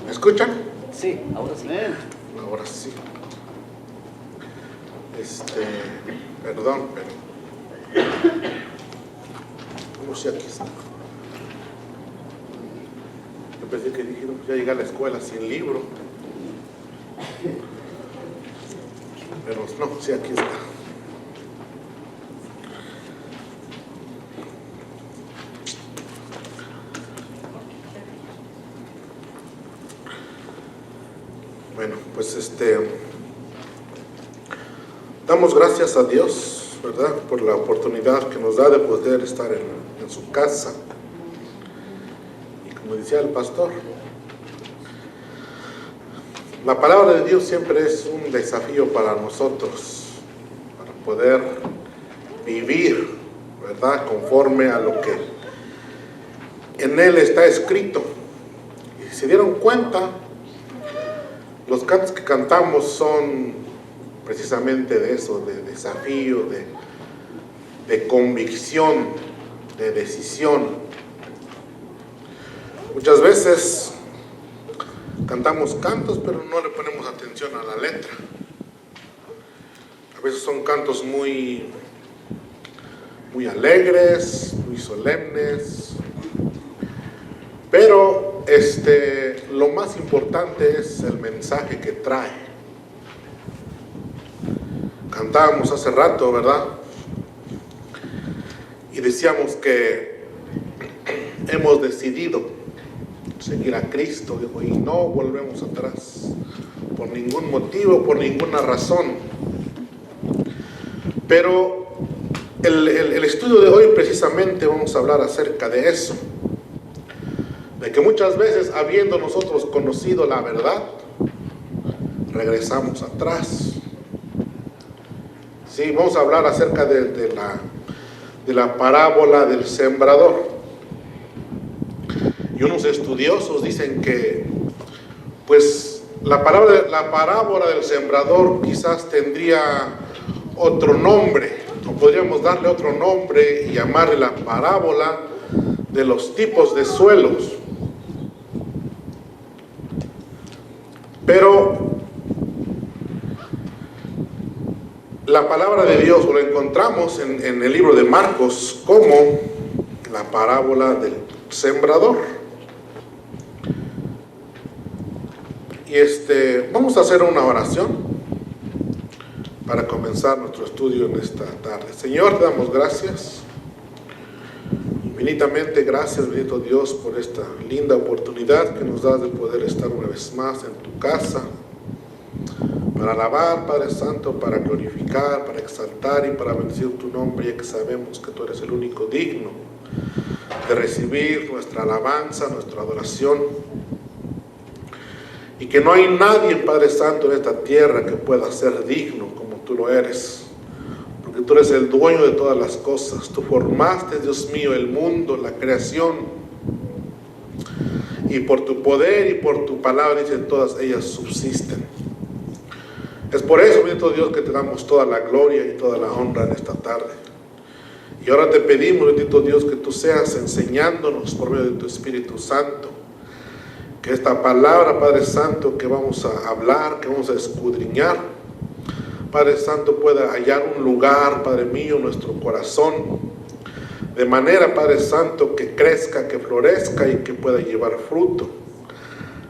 ¿Me escuchan? Sí, ahora sí. Ahora sí. Perdón, pero... ¿Cómo si aquí está? Yo pensé que dijeron, ya llegué a la escuela sin libro. Pero no, sí, aquí está. Bueno, pues damos gracias a Dios, ¿verdad?, por la oportunidad que nos da de poder estar en su casa. Y como decía el pastor, la palabra de Dios siempre es un desafío para nosotros, para poder vivir, ¿verdad?, conforme a lo que en Él está escrito. Y si se dieron cuenta, los cantos que cantamos son precisamente de eso, de desafío, de convicción, de decisión. Muchas veces cantamos cantos, pero no le ponemos atención a la letra. A veces son cantos muy alegres, muy solemnes, pero lo más importante es el mensaje que trae. Cantábamos hace rato, ¿verdad? Y decíamos que hemos decidido seguir a Cristo, dijo, y no volvemos atrás por ningún motivo, por ninguna razón. Pero el estudio de hoy precisamente vamos a hablar acerca de eso, de que muchas veces, habiendo nosotros conocido la verdad, regresamos atrás. Sí, vamos a hablar acerca de la parábola del sembrador. Y unos estudiosos dicen que, pues, la parábola del sembrador quizás tendría otro nombre, o podríamos darle otro nombre y llamarle la parábola de los tipos de suelos. Pero la palabra de Dios lo encontramos en el libro de Marcos como la parábola del sembrador. Y vamos a hacer una oración para comenzar nuestro estudio en esta tarde. Señor, te damos gracias. Infinitamente gracias, bendito Dios, por esta linda oportunidad que nos das de poder estar una vez más en tu casa, para alabar, Padre Santo, para glorificar, para exaltar y para bendecir tu nombre, ya que sabemos que tú eres el único digno de recibir nuestra alabanza, nuestra adoración, y que no hay nadie, Padre Santo, en esta tierra que pueda ser digno como tú lo eres. Porque tú eres el dueño de todas las cosas. Tú formaste, Dios mío, el mundo, la creación. Y por tu poder y por tu palabra, dice, todas ellas subsisten. Es por eso, bendito Dios, que te damos toda la gloria y toda la honra en esta tarde. Y ahora te pedimos, bendito Dios, que tú seas enseñándonos por medio de tu Espíritu Santo. Que esta palabra, Padre Santo, que vamos a hablar, que vamos a escudriñar, Padre Santo, pueda hallar un lugar, Padre mío, en nuestro corazón, de manera, Padre Santo, que crezca, que florezca y que pueda llevar fruto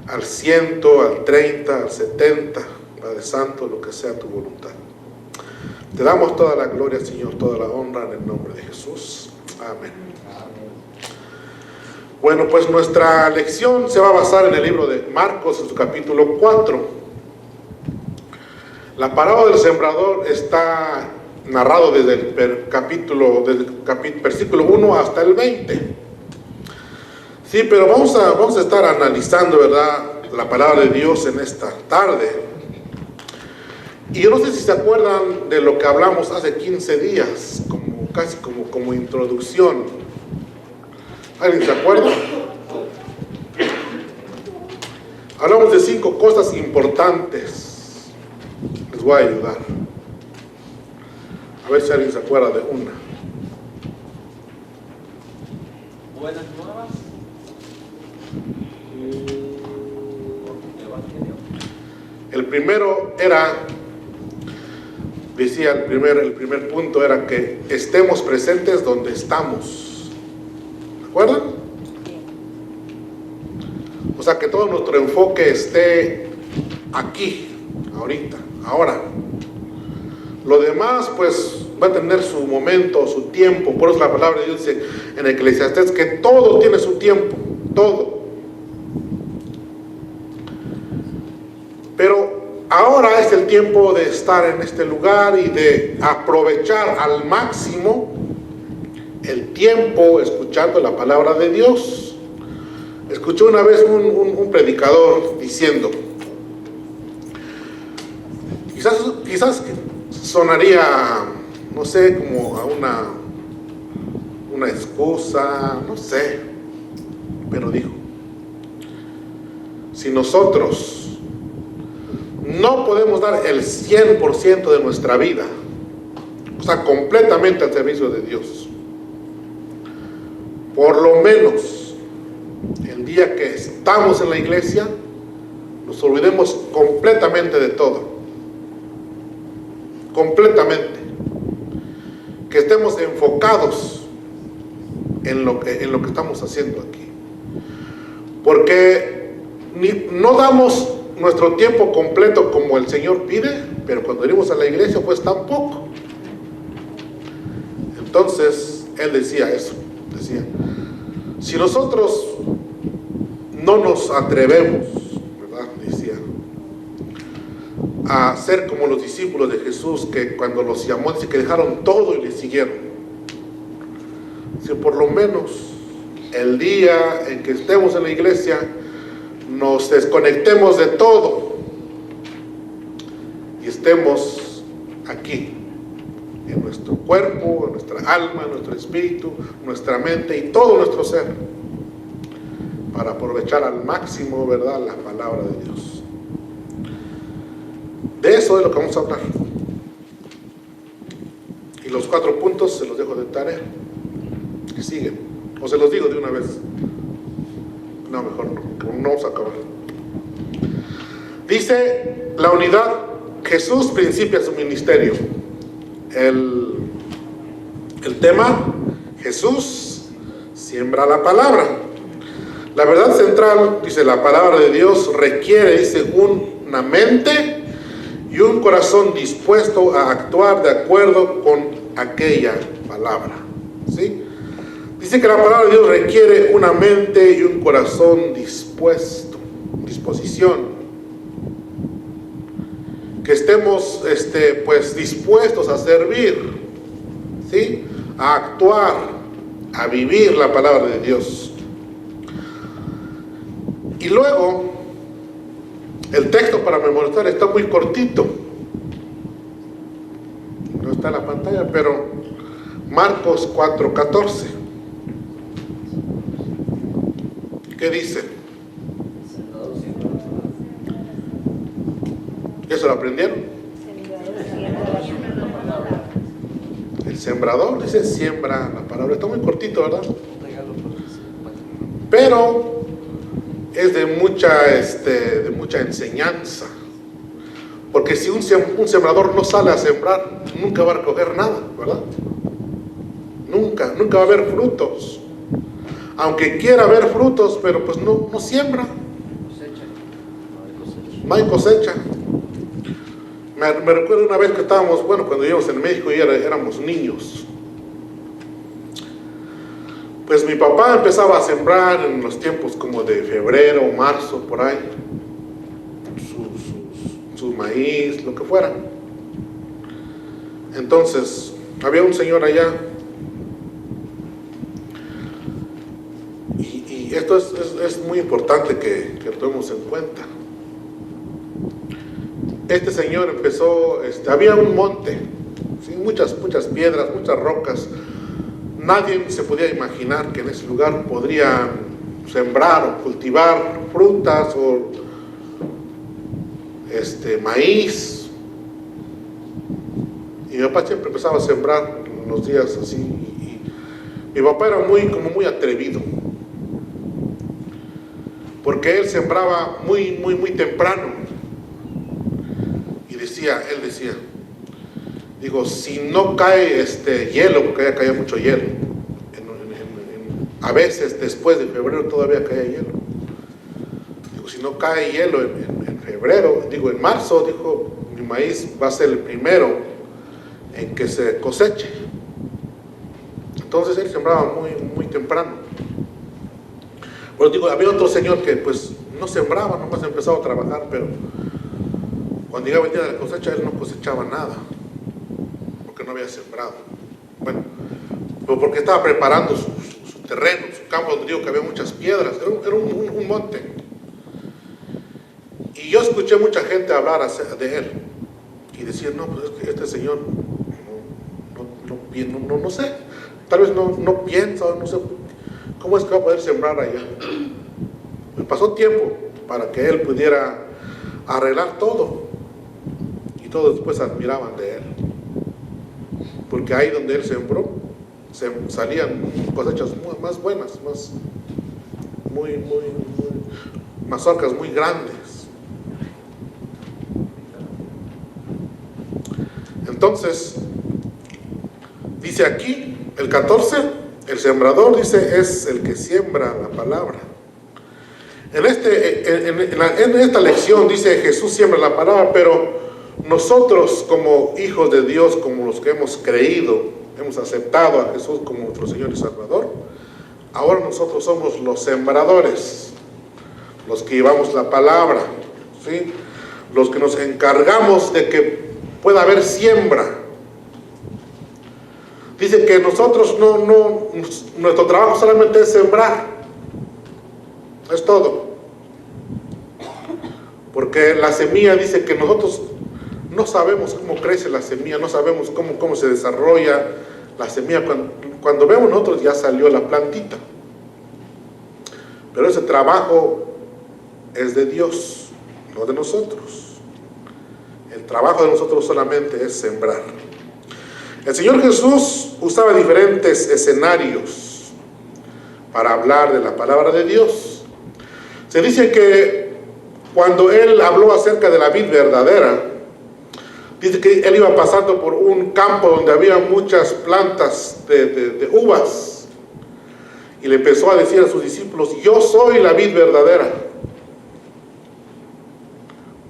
al 100, al 30, al 70, Padre Santo, lo que sea tu voluntad. Te damos toda la gloria, Señor, toda la honra en el nombre de Jesús. Amén. Bueno, pues nuestra lección se va a basar en el libro de Marcos, en su capítulo 4. La parábola del sembrador está narrado desde el versículo 1 hasta el 20. Sí, pero vamos a estar analizando, ¿verdad?, la palabra de Dios en esta tarde. Y yo no sé si se acuerdan de lo que hablamos hace 15 días, casi como introducción. ¿Alguien se acuerda? Hablamos de 5 cosas importantes. Les voy a ayudar. A ver si alguien se acuerda de una. Buenas nuevas. El primero era, decía el primer punto era que estemos presentes donde estamos. ¿De acuerdo? O sea, que todo nuestro enfoque esté aquí, ahorita, ahora. Lo demás, pues, va a tener su momento, su tiempo. Por eso la palabra de Dios dice en Eclesiastés que todo tiene su tiempo, todo. Pero ahora es el tiempo de estar en este lugar y de aprovechar al máximo el tiempo escuchando la palabra de Dios. Escuché una vez un predicador diciendo, quizás sonaría, no sé, como a una excusa, no sé, pero dijo, si nosotros no podemos dar el 100% de nuestra vida, o sea, completamente al servicio de Dios, por lo menos el día que estamos en la iglesia, nos olvidemos completamente de todo, completamente, que estemos enfocados en lo que estamos haciendo aquí, porque no damos nuestro tiempo completo como el Señor pide, pero cuando venimos a la iglesia pues tampoco. Entonces él decía eso, decía, si nosotros no nos atrevemos, ¿verdad?, decía, a ser como los discípulos de Jesús, que cuando los llamó dice que dejaron todo y le siguieron. Si por lo menos el día en que estemos en la iglesia nos desconectemos de todo y estemos aquí, en nuestro cuerpo, en nuestra alma, en nuestro espíritu, nuestra mente y todo nuestro ser, para aprovechar al máximo, ¿verdad?, la palabra de Dios. De eso es lo que vamos a hablar. Y los 4 puntos se los dejo de tarea, que siguen, o se los digo de una vez. No, mejor no vamos a acabar. Dice la unidad, Jesús principia su ministerio. El tema, Jesús siembra la palabra. La verdad central, dice, la palabra de Dios requiere, dice, una mente y un corazón dispuesto a actuar de acuerdo con aquella palabra. ¿Sí? Dice que la palabra de Dios requiere una mente y un corazón disposición. Que estemos pues dispuestos a servir, ¿sí?, a actuar, a vivir la palabra de Dios. Y luego, el texto para memorizar está muy cortito. No está en la pantalla, pero Marcos 4:14. ¿Qué dice? ¿Eso lo aprendieron? El sembrador, dice, siembra la palabra. Está muy cortito, ¿verdad? Pero es de mucha enseñanza. Porque si un sembrador no sale a sembrar, nunca va a recoger nada, ¿verdad? Nunca va a haber frutos. Aunque quiera haber frutos, pero pues no siembra. No hay cosecha. Me recuerdo una vez que estábamos, cuando vivíamos en México y éramos niños. Pues mi papá empezaba a sembrar en los tiempos como de febrero, marzo, por ahí, su maíz, lo que fuera. Entonces, había un señor allá, y esto es muy importante que lo tomemos en cuenta. Este señor empezó, había un monte, ¿sí?, muchas piedras, muchas rocas. Nadie se podía imaginar que en ese lugar podrían sembrar o cultivar frutas o maíz. Y mi papá siempre empezaba a sembrar en los días así. Y mi papá era muy atrevido, porque él sembraba muy temprano. él decía, digo, si no cae hielo, porque allá caía mucho hielo, a veces después de febrero todavía caía hielo. Digo, si no cae hielo en febrero, digo, en marzo, dijo, mi maíz va a ser el primero en que se coseche. Entonces él sembraba muy, muy temprano. Bueno, digo, había otro señor que pues no sembraba, nomás empezaba a trabajar, pero cuando llegaba el día de la cosecha, él no cosechaba nada, porque no había sembrado. Bueno, pero porque estaba preparando su terreno, su campo, donde digo que había muchas piedras, era un monte. Y yo escuché mucha gente hablar de él, y decir, no, pues es que este señor, no sé, tal vez no piensa, no sé, ¿cómo es que va a poder sembrar allá? Me pasó tiempo para que él pudiera arreglar todo, y todos después admiraban de él, porque ahí donde él sembró, salían cosechas más buenas, mazorcas muy grandes. Entonces, dice aquí, el 14, el sembrador, dice, es el que siembra la palabra. En esta lección, dice, Jesús siembra la palabra, pero nosotros como hijos de Dios, como los que hemos creído, hemos aceptado a Jesús como nuestro Señor y Salvador, ahora nosotros somos los sembradores, los que llevamos la palabra, ¿sí? Los que nos encargamos de que pueda haber siembra. Dice que nosotros nuestro trabajo solamente es sembrar, es todo. Porque la semilla, dice que nosotros no sabemos cómo crece la semilla, no sabemos cómo se desarrolla la semilla. Cuando vemos nosotros ya salió la plantita. Pero ese trabajo es de Dios, no de nosotros. El trabajo de nosotros solamente es sembrar. El Señor Jesús usaba diferentes escenarios para hablar de la palabra de Dios. Se dice que cuando Él habló acerca de la vid verdadera, dice que Él iba pasando por un campo donde había muchas plantas de uvas, y le empezó a decir a sus discípulos, yo soy la vid verdadera.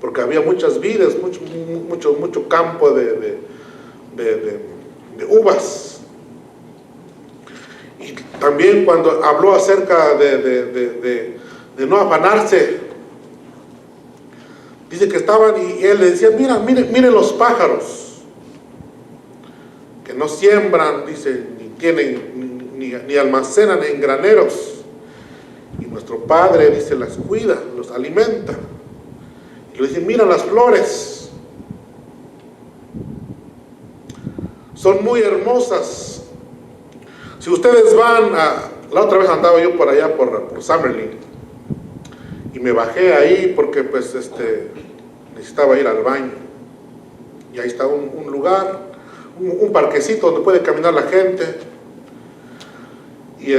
Porque había muchas vides, mucho campo de uvas. Y también cuando habló acerca de no afanarse, dice que estaban y él le decía, miren los pájaros, que no siembran, dice, ni tienen, ni almacenan en graneros, y nuestro Padre, dice, las cuida, los alimenta. Y le dice, mira las flores, son muy hermosas. Si ustedes van la otra vez andaba yo por allá por Summerlin, y me bajé ahí porque pues necesitaba ir al baño, y ahí está un lugar, un parquecito donde puede caminar la gente, y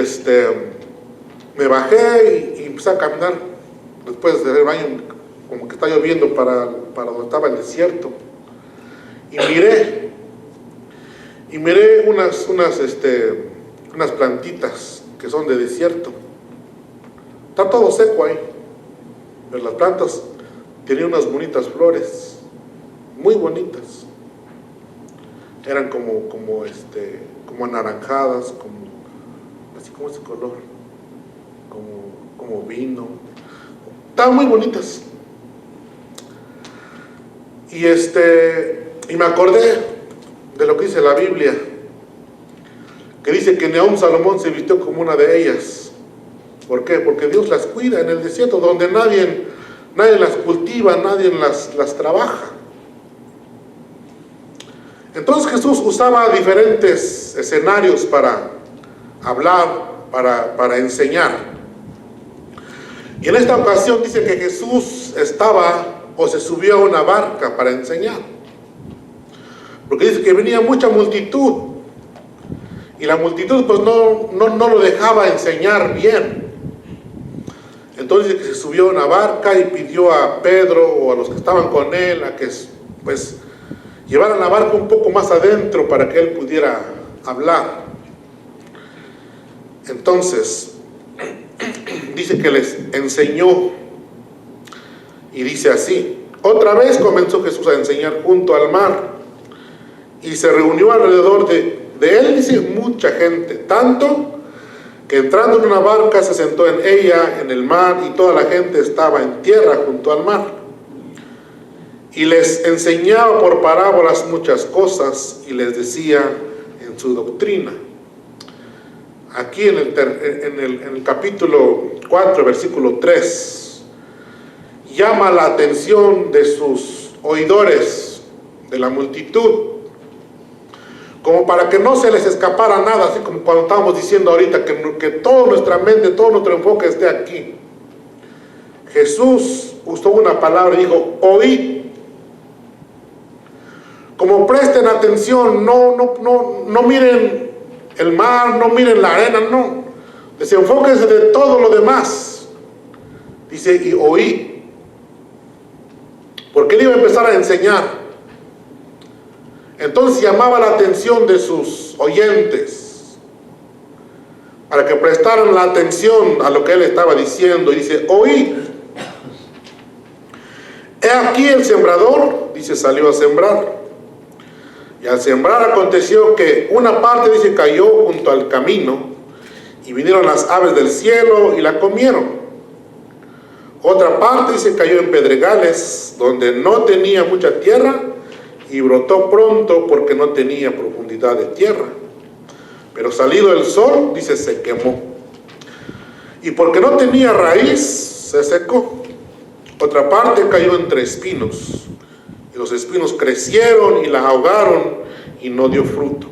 me bajé y empecé a caminar después del baño, como que está lloviendo para donde estaba el desierto, y miré unas plantitas que son de desierto. Está todo seco ahí, pero las plantas tenían unas bonitas flores, muy bonitas. Eran como anaranjadas, así como ese color, como vino. Estaban muy bonitas. Y me acordé de lo que dice la Biblia, que dice que ni aun Salomón se vistió como una de ellas. ¿Por qué? Porque Dios las cuida en el desierto, donde nadie las cultiva, nadie las trabaja. Entonces Jesús usaba diferentes escenarios para hablar, para enseñar. Y en esta ocasión dice que Jesús se subió a una barca para enseñar, porque dice que venía mucha multitud, y la multitud pues no lo dejaba enseñar bien. Entonces dice que se subió a una barca y pidió a Pedro o a los que estaban con él a que pues llevaran la barca un poco más adentro para que él pudiera hablar. Entonces, dice que les enseñó y dice así: otra vez comenzó Jesús a enseñar junto al mar y se reunió alrededor de él, dice, mucha gente, tanto que entrando en una barca se sentó en ella en el mar y toda la gente estaba en tierra junto al mar. Y les enseñaba por parábolas muchas cosas y les decía en su doctrina. Aquí en el capítulo 4, versículo 3, llama la atención de sus oidores, de la multitud, como para que no se les escapara nada, así como cuando estábamos diciendo ahorita, que toda nuestra mente, todo nuestro enfoque esté aquí. Jesús usó una palabra y dijo: oíd. Como presten atención, no miren el mar, no miren la arena, no. Desenfóquense de todo lo demás. Dice: y oí. Porque él iba a empezar a enseñar. Entonces llamaba la atención de sus oyentes para que prestaran la atención a lo que él estaba diciendo. Y dice: oí. He aquí el sembrador, dice, salió a sembrar. Y al sembrar aconteció que una parte, dice, cayó junto al camino, y vinieron las aves del cielo y la comieron. Otra parte, dice, cayó en pedregales, donde no tenía mucha tierra, y brotó pronto porque no tenía profundidad de tierra. Pero salido el sol, dice, se quemó. Y porque no tenía raíz, se secó. Otra parte cayó entre espinos. Y los espinos crecieron y la ahogaron y no dio fruto.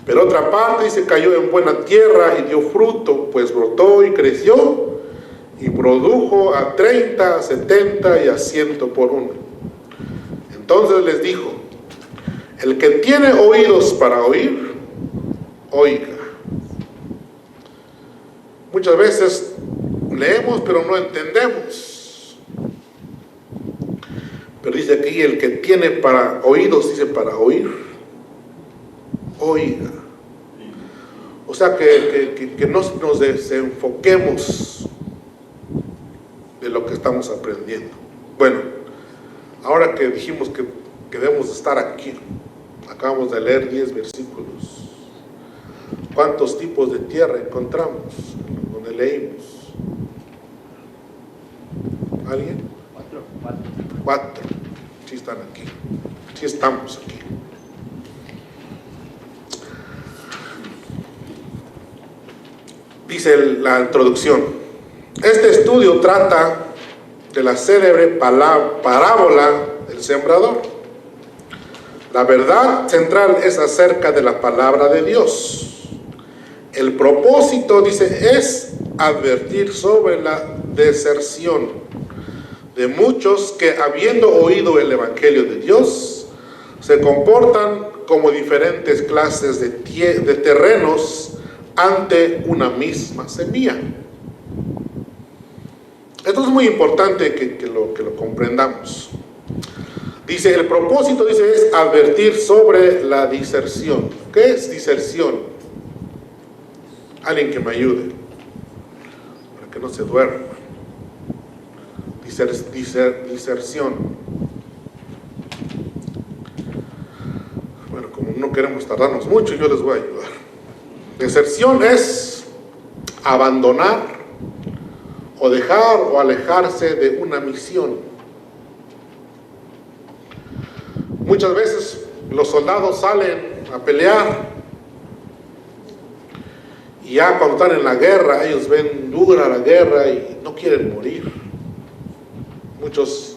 Pero otra parte, dice, cayó en buena tierra y dio fruto, pues brotó y creció y produjo a 30, a 70 y a 100 por uno. Entonces les dijo: el que tiene oídos para oír, oiga. Muchas veces leemos pero no entendemos. Pero dice aquí: el que tiene para oídos, dice, para oír, oiga. O sea que no nos desenfoquemos de lo que estamos aprendiendo. Bueno, ahora que dijimos que debemos estar aquí, acabamos de leer 10 versículos. ¿Cuántos tipos de tierra encontramos donde leímos? ¿Alguien? 4. Sí están aquí. Sí estamos aquí. Dice la introducción: este estudio trata de la célebre parábola del sembrador. La verdad central es acerca de la palabra de Dios. El propósito, dice, es advertir sobre la deserción de muchos que, habiendo oído el evangelio de Dios, se comportan como diferentes clases de terrenos ante una misma semilla. Esto es muy importante que lo comprendamos. Dice, el propósito, dice, es advertir sobre la diserción. ¿Qué es diserción? Alguien que me ayude para que no se duerma. Diserción. Bueno, como no queremos tardarnos mucho, yo les voy a ayudar. Deserción es abandonar o dejar o alejarse de una misión. Muchas veces los soldados salen a pelear y ya cuando están en la guerra, ellos ven dura la guerra y no quieren morir. Muchos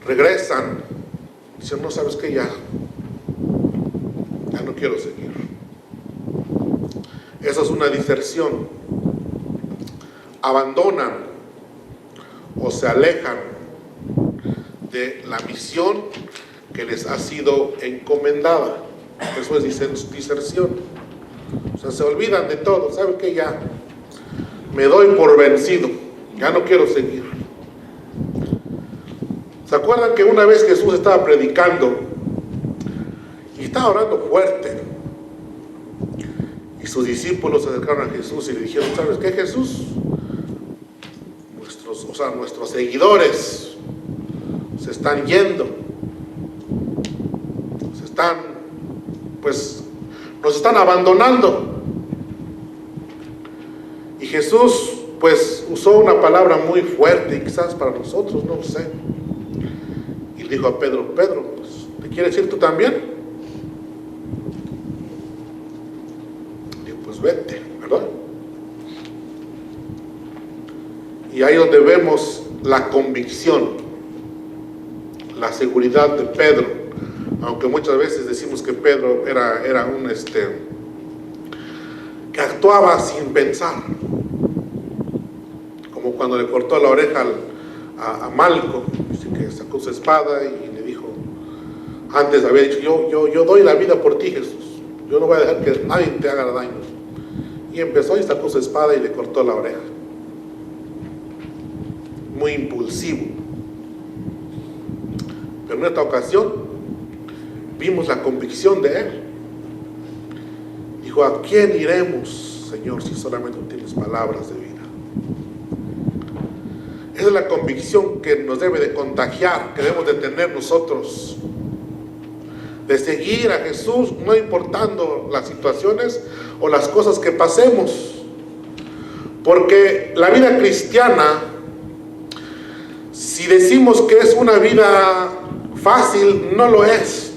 regresan y dicen: no, ¿sabes qué? Ya no quiero seguir. Eso es una diserción. Abandonan o se alejan de la misión que les ha sido encomendada. Eso es diserción. O sea, se olvidan de todo. ¿Saben qué? Ya me doy por vencido. Ya no quiero seguir. ¿Se acuerdan que una vez Jesús estaba predicando y estaba orando fuerte? Y sus discípulos se acercaron a Jesús y le dijeron, ¿sabes qué, Jesús? Nuestros seguidores se están yendo. Nos están abandonando. Y Jesús pues usó una palabra muy fuerte, y quizás para nosotros, no sé. Y dijo a Pedro, Pedro, pues, ¿te quieres ir tú también? Dijo, pues vete, ¿verdad? Y ahí donde vemos la convicción, la seguridad de Pedro, aunque muchas veces decimos que Pedro era un que actuaba sin pensar, como cuando le cortó la oreja a Malco, que sacó su espada y le dijo, antes había dicho, yo doy la vida por ti, Jesús, yo no voy a dejar que nadie te haga daño. Y empezó y sacó su espada y le cortó la oreja. Muy impulsivo. Pero en esta ocasión vimos la convicción de él. Dijo, ¿a quién iremos, Señor, si solamente tienes palabras de vida? Esa es la convicción que nos debe de contagiar, que debemos de tener nosotros, de seguir a Jesús, no importando las situaciones o las cosas que pasemos. Porque la vida cristiana, si decimos que es una vida fácil, no lo es.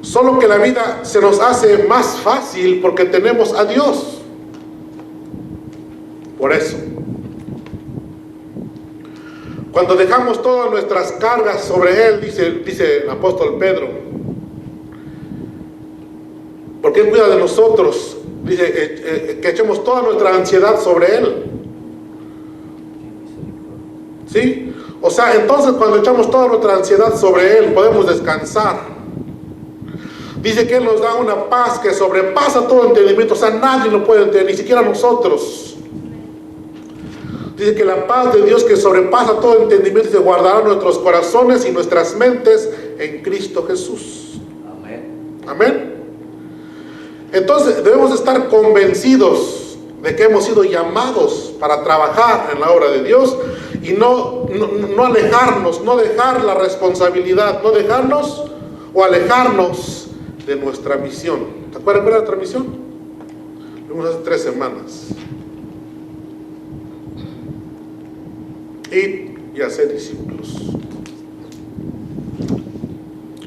Solo que la vida se nos hace más fácil porque tenemos a Dios. Por eso, cuando dejamos todas nuestras cargas sobre Él, dice el apóstol Pedro, porque Él cuida de nosotros, dice que echemos toda nuestra ansiedad sobre Él. ¿Sí? O sea, entonces cuando echamos toda nuestra ansiedad sobre Él, podemos descansar. Dice que Él nos da una paz que sobrepasa todo entendimiento. O sea, nadie lo puede entender, ni siquiera nosotros. Dice que la paz de Dios que sobrepasa todo entendimiento se guardará nuestros corazones y nuestras mentes en Cristo Jesús. Amén. Amén. Entonces debemos estar convencidos de que hemos sido llamados para trabajar en la obra de Dios y no alejarnos, no dejar la responsabilidad, no dejarnos o alejarnos de nuestra misión. ¿Te acuerdas de nuestra misión? Lo vimos hace 3 semanas. Ir y hacer discípulos.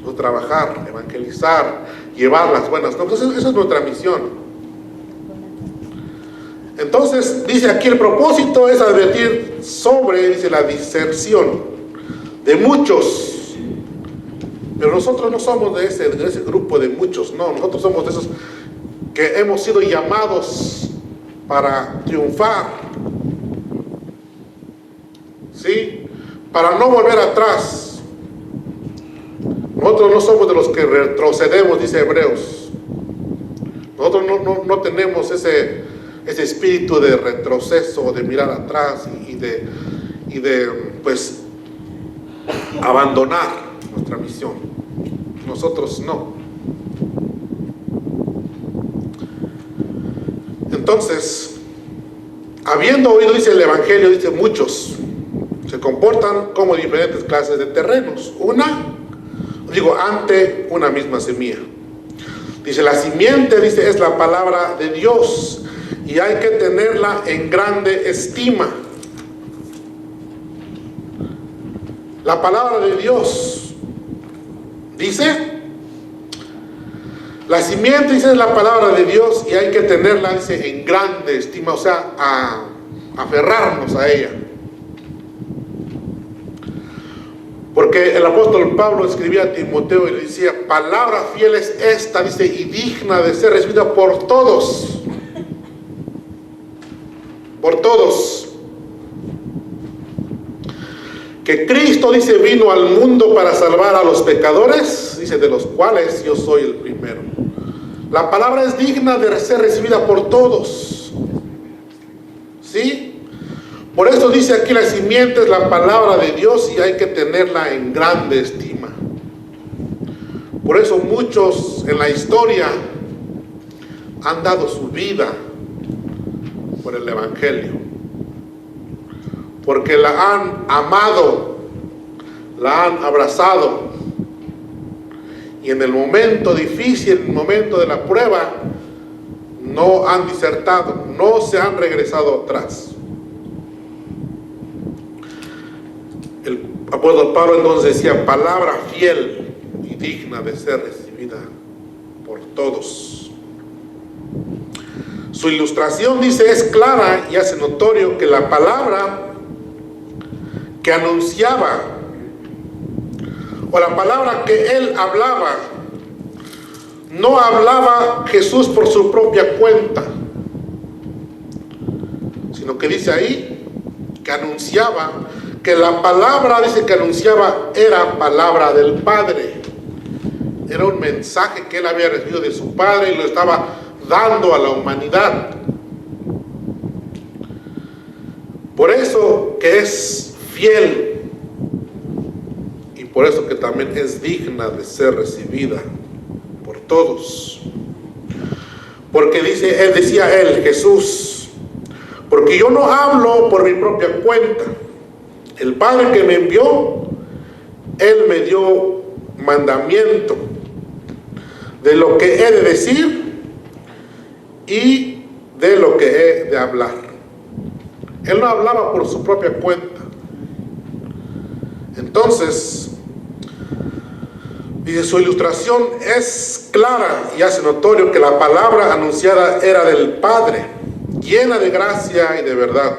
O trabajar, evangelizar, llevar las buenas nuevas. Entonces, esa es nuestra misión. Entonces, dice aquí el propósito es advertir sobre, dice, la diserción de muchos. Pero nosotros no somos de ese grupo de muchos, no, nosotros somos de esos que hemos sido llamados para triunfar, ¿sí? Para no volver atrás. Nosotros no somos de los que retrocedemos, dice Hebreos. Nosotros no tenemos ese espíritu de retroceso, de mirar atrás y de pues abandonar nuestra misión. Nosotros no. Entonces, habiendo oído, dice el Evangelio, dice muchos se comportan como diferentes clases de terrenos. Ante una misma semilla. Dice, la simiente, dice, es la palabra de Dios y hay que tenerla en grande estima. La palabra de Dios, dice, la simiente, dice, es la palabra de Dios y hay que tenerla, dice, en grande estima, o sea, aferrarnos a ella. Porque el apóstol Pablo escribía a Timoteo y le decía, palabra fiel es esta, dice, y digna de ser recibida por todos. Por todos. Que Cristo, dice, vino al mundo para salvar a los pecadores, dice, de los cuales yo soy el primero. La palabra es digna de ser recibida por todos. ¿Sí? Por eso dice aquí: la simiente es la palabra de Dios y hay que tenerla en grande estima. Por eso muchos en la historia han dado su vida por el Evangelio, porque la han amado, la han abrazado, y en el momento difícil, en el momento de la prueba, no han disertado, no se han regresado atrás. El apóstol Pablo entonces decía: palabra fiel y digna de ser recibida por todos. Su ilustración, dice, es clara y hace notorio que la palabra que anunciaba, o la palabra que él hablaba, no hablaba Jesús por su propia cuenta, sino que dice ahí que anunciaba, que la palabra, dice que anunciaba, era palabra del Padre. Era un mensaje que él había recibido de su Padre y lo estaba dando a la humanidad. Por eso que es fiel y por eso que también es digna de ser recibida por todos. Porque dice, decía él, Jesús: porque yo no hablo por mi propia cuenta. El Padre que me envió, Él me dio mandamiento de lo que he de decir y de lo que he de hablar. Él no hablaba por su propia cuenta. Entonces, dice, su ilustración es clara y hace notorio que la palabra anunciada era del Padre, llena de gracia y de verdad,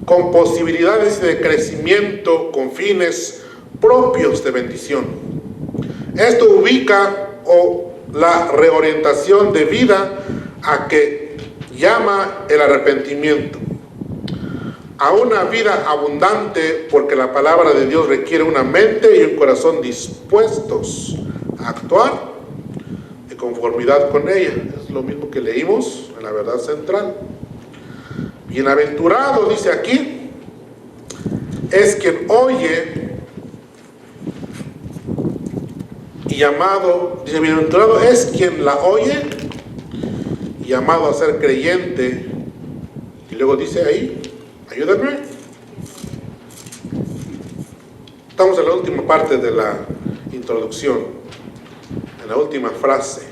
con posibilidades de crecimiento, con fines propios de bendición. Esto ubica la reorientación de vida a que llama el arrepentimiento, a una vida abundante, porque la palabra de Dios requiere una mente y un corazón dispuestos a actuar de conformidad con ella. Es lo mismo que leímos en la verdad central. Bienaventurado, dice aquí, es quien oye y llamado, dice, bienaventurado es quien la oye y llamado a ser creyente. Y luego dice ahí, ayúdame, estamos en la última parte de la introducción, en la última frase.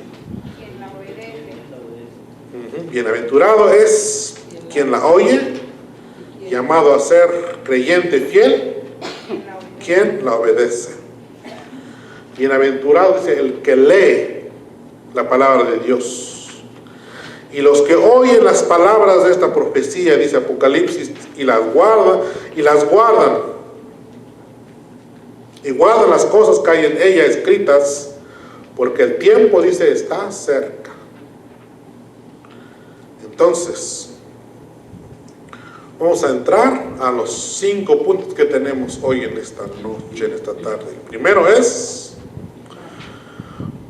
Quien la obedece. Bienaventurado es quien la oye, llamado a ser creyente fiel, quien la obedece. Bienaventurado dice el que lee la palabra de Dios, y los que oyen las palabras de esta profecía, dice Apocalipsis, y las guardan las cosas que hay en ella escritas, porque el tiempo, dice, está cerca. Entonces, vamos a entrar a los 5 puntos que tenemos hoy en esta noche, en esta tarde. El primero es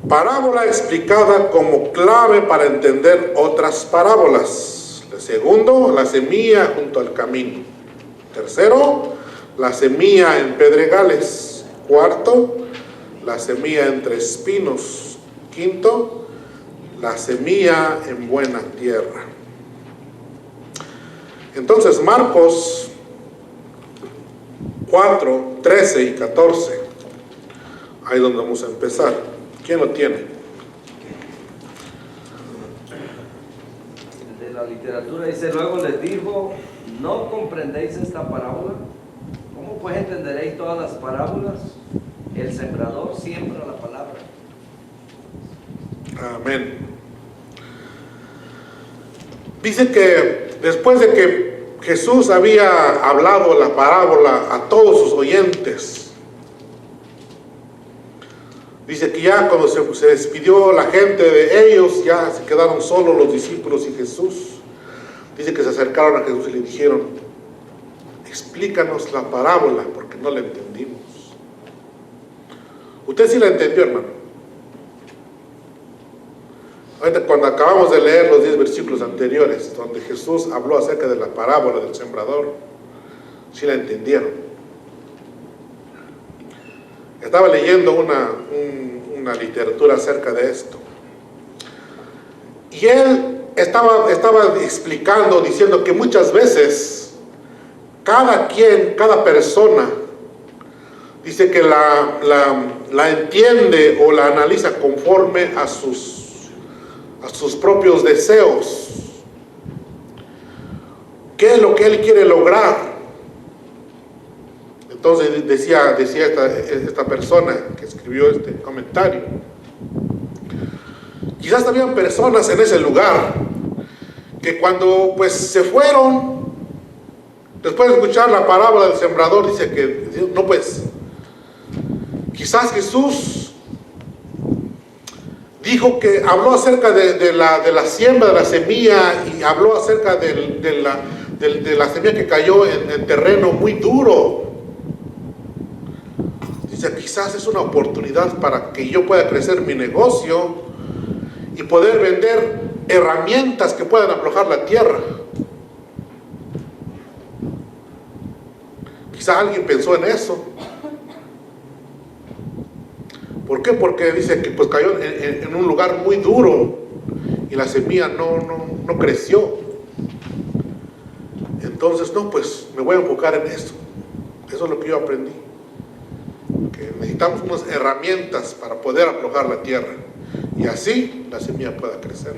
parábola explicada como clave para entender otras parábolas. El segundo, la semilla junto al camino. Tercero, la semilla en pedregales. Cuarto, la semilla entre espinos. Quinto, la semilla en buena tierra. Entonces, Marcos 4, 13 y 14, ahí es donde vamos a empezar. ¿Quién lo tiene? De la literatura dice: luego les dijo: ¿no comprendéis esta parábola? ¿Cómo pues entenderéis todas las parábolas? El sembrador siembra la palabra. Amén. Dice que después de que Jesús había hablado la parábola a todos sus oyentes, dice que ya cuando se despidió la gente de ellos, ya se quedaron solos los discípulos y Jesús. Dice que se acercaron a Jesús y le dijeron: explícanos la parábola, porque no la entendimos. ¿Usted sí la entendió, hermano? Ahorita cuando acabamos de leer los 10 versículos anteriores, donde Jesús habló acerca de la parábola del sembrador, sí la entendieron. Estaba leyendo una literatura acerca de esto. Y él estaba explicando, diciendo que muchas veces cada persona, dice que la entiende o la analiza conforme a sus propios deseos. ¿Qué es lo que él quiere lograr? Entonces decía esta persona que escribió este comentario, quizás habían personas en ese lugar que cuando pues se fueron, después de escuchar la parábola del sembrador, dice que no, pues quizás Jesús dijo que habló acerca de la siembra de la semilla, y habló acerca de la semilla que cayó en terreno muy duro. Dice, quizás es una oportunidad para que yo pueda crecer mi negocio y poder vender herramientas que puedan aflojar la tierra. Quizás alguien pensó en eso. ¿Por qué? Porque dice que pues cayó en un lugar muy duro y la semilla no creció. Entonces, no, pues me voy a enfocar en eso. Eso es lo que yo aprendí. Que necesitamos unas herramientas para poder aflojar la tierra y así la semilla pueda crecer.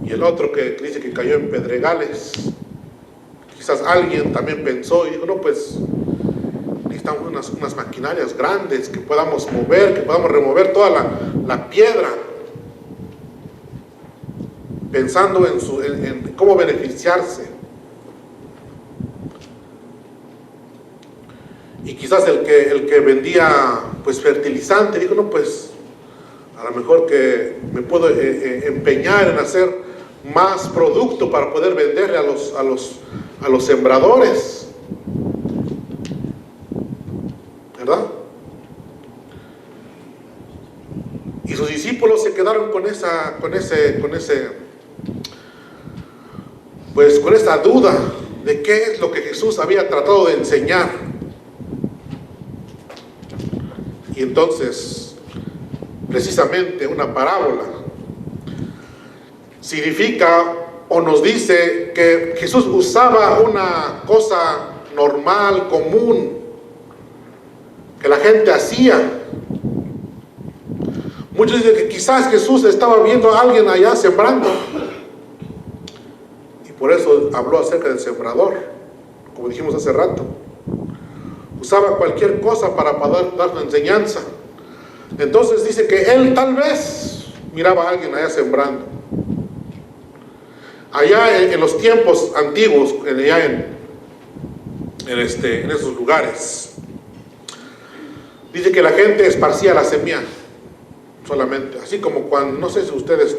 Y el otro que dice que cayó en pedregales, quizás alguien también pensó y dijo, no, pues necesitamos unas maquinarias grandes que podamos mover, que podamos remover toda la piedra, pensando en cómo beneficiarse. Y quizás el que vendía pues fertilizante dijo, no, pues a lo mejor que me puedo empeñar en hacer más producto para poder venderle a los sembradores, ¿verdad? Y sus discípulos se quedaron con esa duda de qué es lo que Jesús había tratado de enseñar. Y entonces, precisamente una parábola significa o nos dice que Jesús usaba una cosa normal, común, que la gente hacía. Muchos dicen que quizás Jesús estaba viendo a alguien allá sembrando y por eso habló acerca del sembrador, como dijimos hace rato. Usaba cualquier cosa para poder dar una enseñanza. Entonces dice que él tal vez miraba a alguien allá sembrando. Allá en los tiempos antiguos, allá en esos lugares, dice que la gente esparcía la semilla solamente. Así como cuando, no sé si ustedes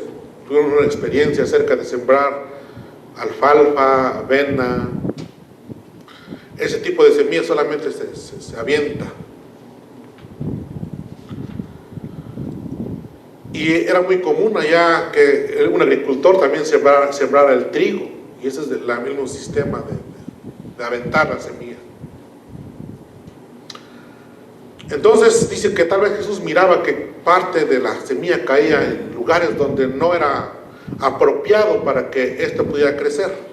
tuvieron una experiencia acerca de sembrar alfalfa, avena. Ese tipo de semilla solamente se avienta. Y era muy común allá que un agricultor también sembrara el trigo. Y ese es el mismo sistema de aventar la semilla. Entonces dice que tal vez Jesús miraba que parte de la semilla caía en lugares donde no era apropiado para que esto pudiera crecer.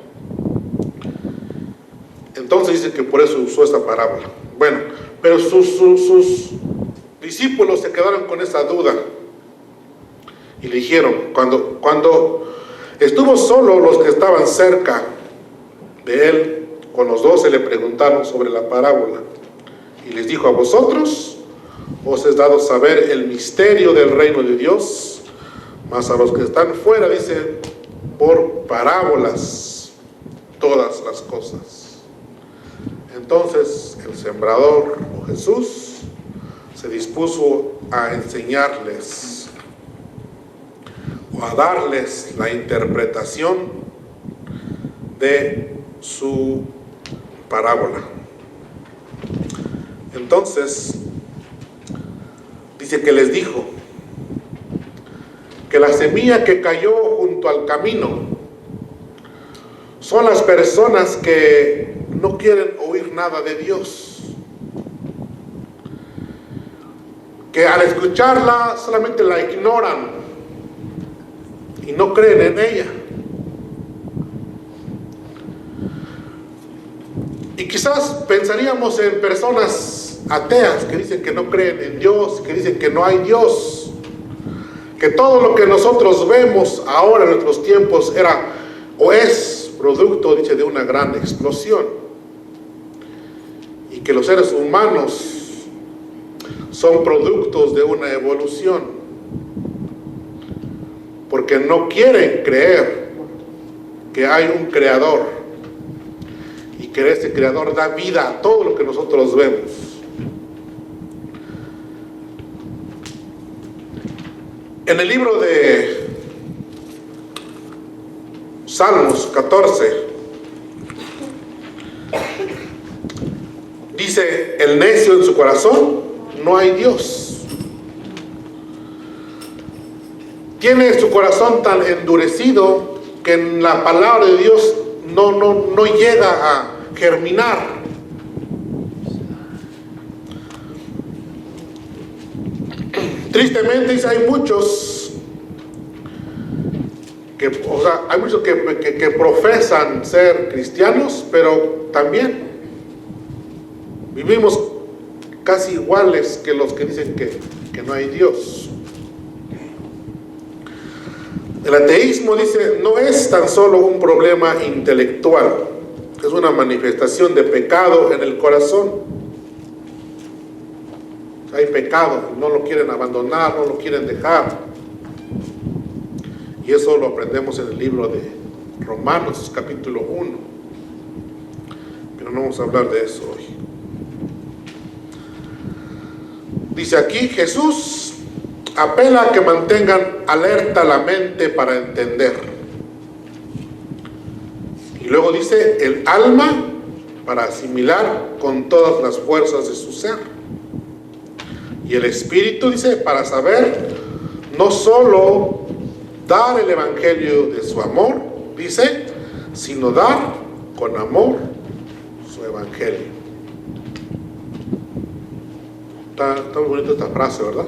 Entonces dice que por eso usó esta parábola. Bueno, pero sus discípulos se quedaron con esa duda y le dijeron, cuando estuvo solo, los que estaban cerca de él con los 12 le preguntaron sobre la parábola y les dijo, a vosotros os es dado saber el misterio del reino de Dios, mas a los que están fuera, dice, por parábolas todas las cosas. Entonces el sembrador o Jesús se dispuso a enseñarles o a darles la interpretación de su parábola. Entonces dice que les dijo que la semilla que cayó junto al camino son las personas que no quieren oír nada de Dios, que al escucharla solamente la ignoran y no creen en ella. Y quizás pensaríamos en personas ateas que dicen que no creen en Dios, que dicen que no hay Dios, que todo lo que nosotros vemos ahora en nuestros tiempos era o es producto, dice, de una gran explosión, y que los seres humanos son productos de una evolución, porque no quieren creer que hay un creador y que ese creador da vida a todo lo que nosotros vemos. En el libro de Salmos 14 dice: el necio en su corazón, no hay Dios. Tiene su corazón tan endurecido que en la palabra de Dios no llega a germinar. Tristemente hay muchos que profesan ser cristianos, pero también vivimos casi iguales que los que dicen que no hay Dios. El ateísmo, dice, no es tan solo un problema intelectual, es una manifestación de pecado en el corazón. Hay pecado, no lo quieren abandonar, no lo quieren dejar. Y eso lo aprendemos en el libro de Romanos, capítulo 1. Pero no vamos a hablar de eso hoy. Dice aquí, Jesús apela a que mantengan alerta la mente para entender. Y luego dice, el alma para asimilar con todas las fuerzas de su ser. Y el espíritu, dice, para saber no solo dar el evangelio de su amor, dice, sino dar con amor su evangelio. Está muy bonita esta frase, ¿verdad?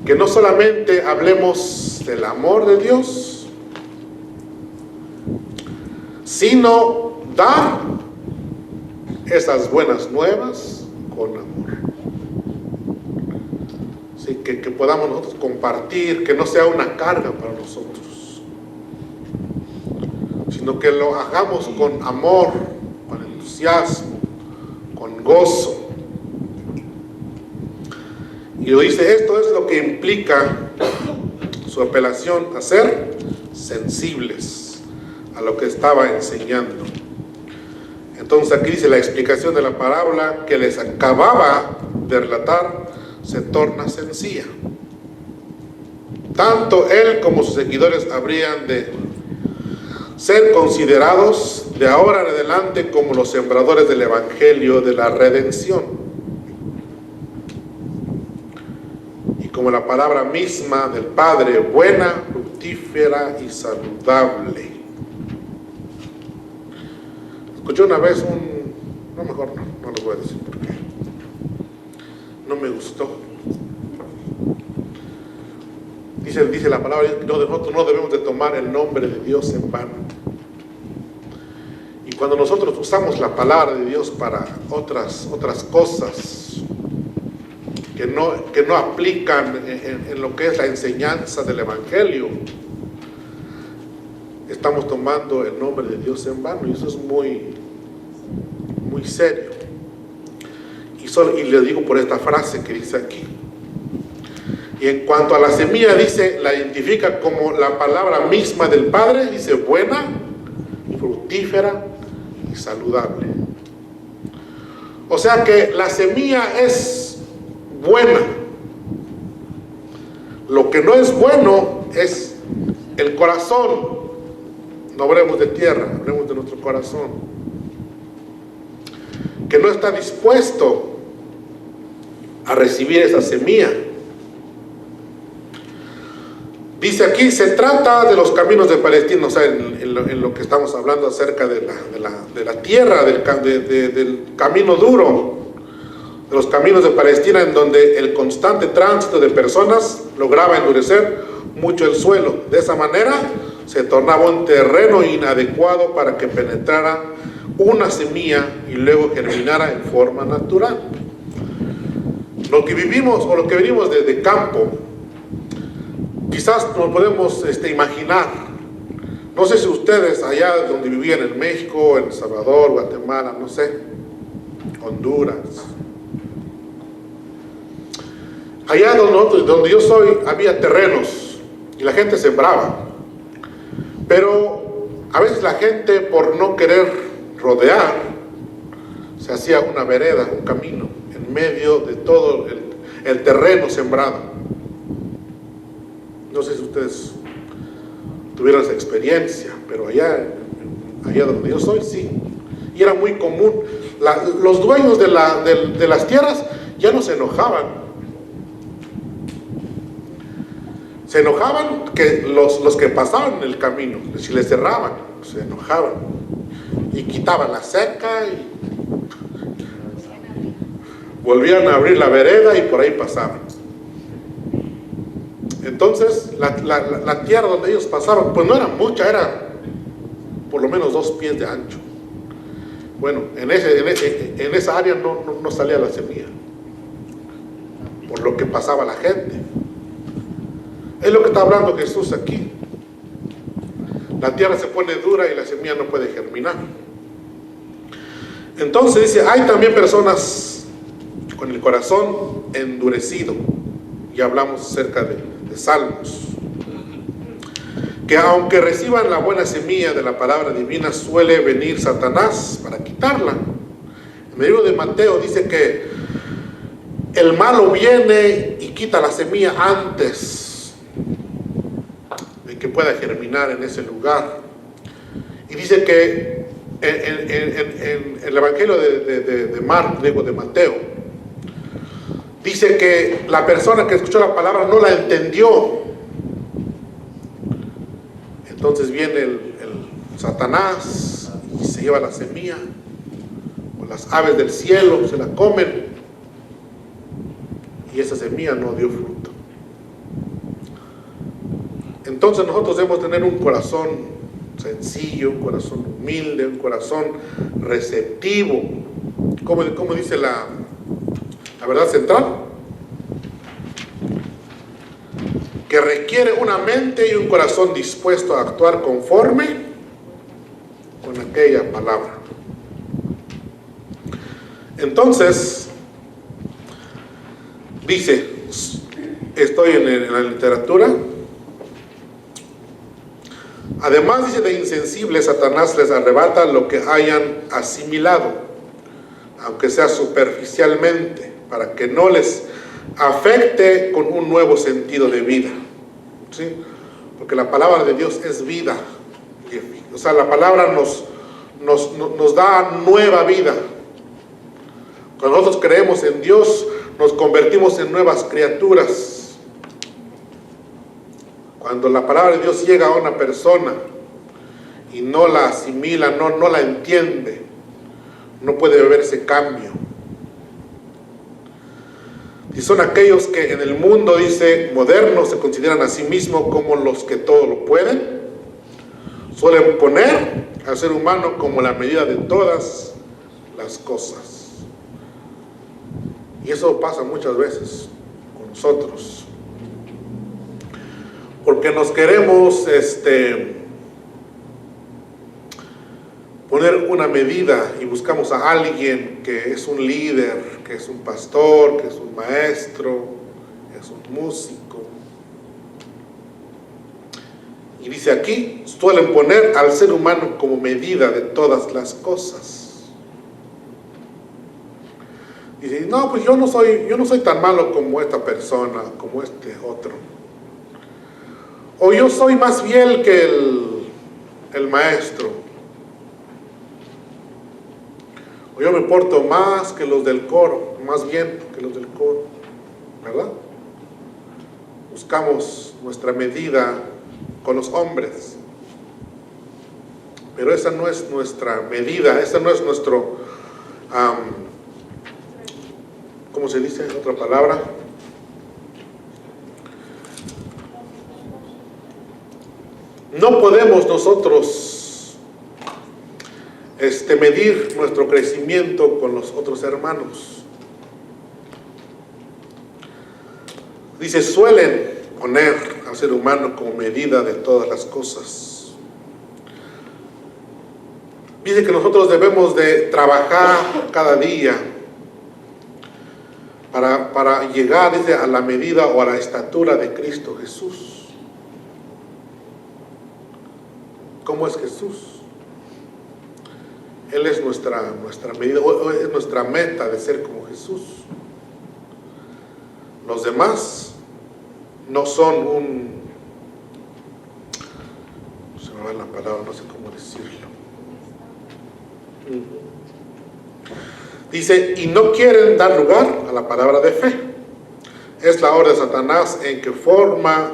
Que no solamente hablemos del amor de Dios, sino dar esas buenas nuevas con amor. Sí, que podamos nosotros compartir, que no sea una carga para nosotros, sino que lo hagamos con amor, con entusiasmo, con gozo. Y lo dice, esto es lo que implica su apelación a ser sensibles a lo que estaba enseñando. Entonces aquí dice la explicación de la parábola que les acababa de relatar se torna sencilla. Tanto él como sus seguidores habrían de ser considerados de ahora en adelante como los sembradores del evangelio de la redención. Y como la palabra misma del Padre, buena, fructífera y saludable. Escuché una vez no lo voy a decir porque no me gustó. Dice la palabra que nosotros no debemos de tomar el nombre de Dios en vano. Y cuando nosotros usamos la palabra de Dios para otras cosas que no aplican en lo que es la enseñanza del evangelio, estamos tomando el nombre de Dios en vano, y eso es muy, muy serio. Y le digo por esta frase que dice aquí. Y en cuanto a la semilla, dice, la identifica como la palabra misma del Padre, dice, buena, fructífera y saludable. O sea que la semilla es buena. Lo que no es bueno es el corazón. No hablemos de tierra, hablemos de nuestro corazón, que no está dispuesto a recibir esa semilla. Dice aquí, se trata de los caminos de Palestina, o sea, en lo que estamos hablando acerca de la tierra, del camino duro, de los caminos de Palestina, en donde el constante tránsito de personas lograba endurecer mucho el suelo. De esa manera se tornaba un terreno inadecuado para que penetrara una semilla y luego germinara en forma natural. Lo que vivimos o lo que venimos de campo, quizás nos podemos imaginar. No sé si ustedes allá donde vivían en México, en El Salvador, Guatemala, no sé, Honduras. Allá donde yo soy había terrenos y la gente sembraba. Pero a veces la gente, por no querer rodear, se hacía una vereda, un camino en medio de todo el terreno sembrado. No sé si ustedes tuvieron esa experiencia, pero allá donde yo soy, sí. Y era muy común. Los dueños de las tierras ya no se enojaban. Se enojaban que los que pasaban en el camino, si les cerraban, se enojaban. Y quitaban la cerca y volvían a abrir la vereda y por ahí pasaban. Entonces, la tierra donde ellos pasaban, pues no era mucha, era por lo menos 2 pies de ancho. Bueno, en esa área no salía la semilla, por lo que pasaba la gente. Es lo que está hablando Jesús aquí. La tierra se pone dura y la semilla no puede germinar. Entonces dice, hay también personas con el corazón endurecido. Y hablamos acerca de Salmos, que aunque reciban la buena semilla de la palabra divina, suele venir Satanás para quitarla. En el libro de Mateo dice que el malo viene y quita la semilla antes de que pueda germinar en ese lugar. Y dice que en el Evangelio de Mateo, dice que la persona que escuchó la palabra no la entendió. Entonces viene el Satanás y se lleva la semilla, o las aves del cielo se la comen, y esa semilla no dio fruto. Entonces nosotros debemos tener un corazón sencillo, un corazón humilde, un corazón receptivo, como dice la verdad central, que requiere una mente y un corazón dispuesto a actuar conforme con aquella palabra. Entonces, dice, estoy en la literatura, además dice de insensibles, Satanás les arrebata lo que hayan asimilado, aunque sea superficialmente, para que no les afecte con un nuevo sentido de vida. ¿Sí? Porque la palabra de Dios es vida. O sea, la palabra nos da nueva vida. Cuando nosotros creemos en Dios, nos convertimos en nuevas criaturas. Cuando la palabra de Dios llega a una persona y no la asimila, no la entiende, no puede haber ese cambio. Y son aquellos que en el mundo, dice, moderno, se consideran a sí mismos como los que todo lo pueden. Suelen poner al ser humano como la medida de todas las cosas. Y eso pasa muchas veces con nosotros. Porque nos queremos poner una medida y buscamos a alguien que es un líder, que es un pastor, que es un maestro, que es un músico. Y dice aquí, suelen poner al ser humano como medida de todas las cosas. Dice, no, pues yo no soy tan malo como esta persona, como este otro. O yo soy más fiel que el maestro. O yo me porto más que los del coro, más bien que los del coro, ¿verdad? buscamos nuestra medida con los hombres. Pero esa no es nuestra medida, esa no es nuestro, ¿cómo se dice? Otra palabra. No podemos nosotros medir nuestro crecimiento con los otros hermanos. Dice, suelen poner al ser humano como medida de todas las cosas. Dice que nosotros debemos de trabajar cada día para llegar, dice, a la medida o a la estatura de Cristo Jesús. ¿Cómo es Jesús? Él es nuestra medida, es nuestra meta de ser como Jesús. Los demás no son se me va la palabra, no sé cómo decirlo. Dice, y no quieren dar lugar a la palabra de fe. Es la obra de Satanás en que forma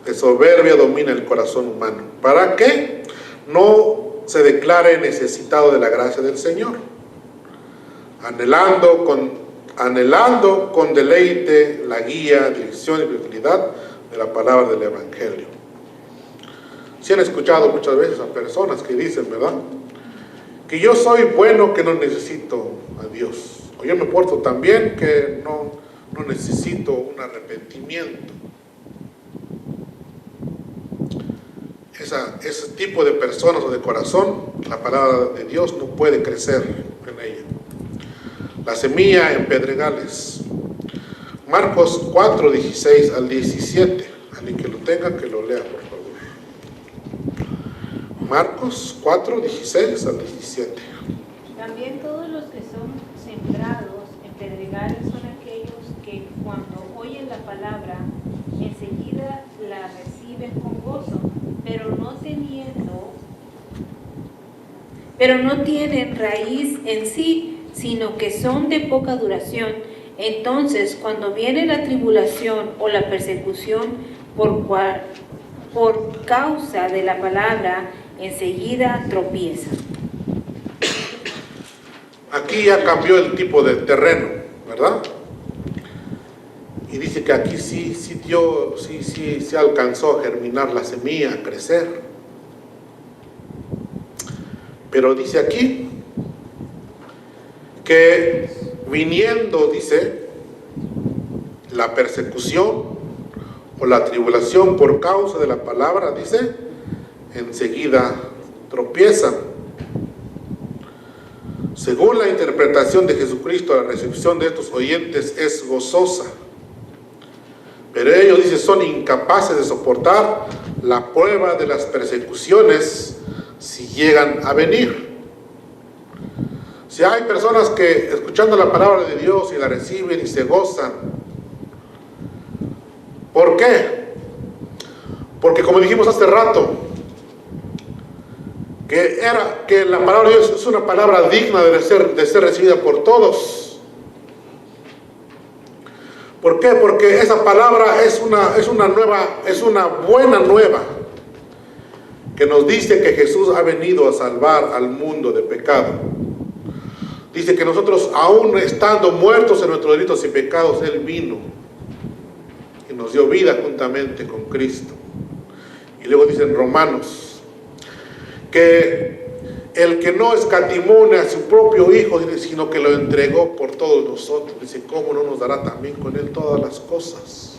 de soberbia domina el corazón humano, para que no se declare necesitado de la gracia del Señor, anhelando con deleite la guía, dirección y utilidad de la palabra del Evangelio. Si han escuchado muchas veces a personas que dicen, ¿verdad?, que yo soy bueno, que no necesito a Dios, o yo me porto tan bien que no necesito un arrepentimiento. Ese tipo de personas o de corazón, la palabra de Dios no puede crecer en ella. La semilla en pedregales. Marcos 4, 16 al 17. Alguien que lo tenga, que lo lea, por favor. Marcos 4, 16 al 17. También todos los que son sembrados en pedregales son aquellos que cuando oyen la palabra, enseguida la reciben con gozo, pero no tienen raíz en sí, sino que son de poca duración. Entonces, cuando viene la tribulación o la persecución por causa de la palabra, enseguida tropiezan. Aquí ya cambió el tipo de terreno, ¿verdad? Y dice que aquí sí alcanzó a germinar la semilla, a crecer. Pero dice aquí que viniendo, dice, la persecución o la tribulación por causa de la palabra, dice, enseguida tropiezan. Según la interpretación de Jesucristo, la recepción de estos oyentes es gozosa. Pero ellos, dice, son incapaces de soportar la prueba de las persecuciones si llegan a venir. Si hay personas que escuchando la palabra de Dios y la reciben y se gozan, ¿por qué? Porque como dijimos hace rato, que la palabra de Dios es una palabra digna de ser recibida por todos. ¿Por qué? Porque esa palabra es una buena nueva que nos dice que Jesús ha venido a salvar al mundo de pecado. Dice que nosotros, aún estando muertos en nuestros delitos y pecados, Él vino y nos dio vida juntamente con Cristo. Y luego dice en Romanos que el que no escatimó a su propio Hijo, sino que lo entregó por todos nosotros, dice, ¿cómo no nos dará también con Él todas las cosas?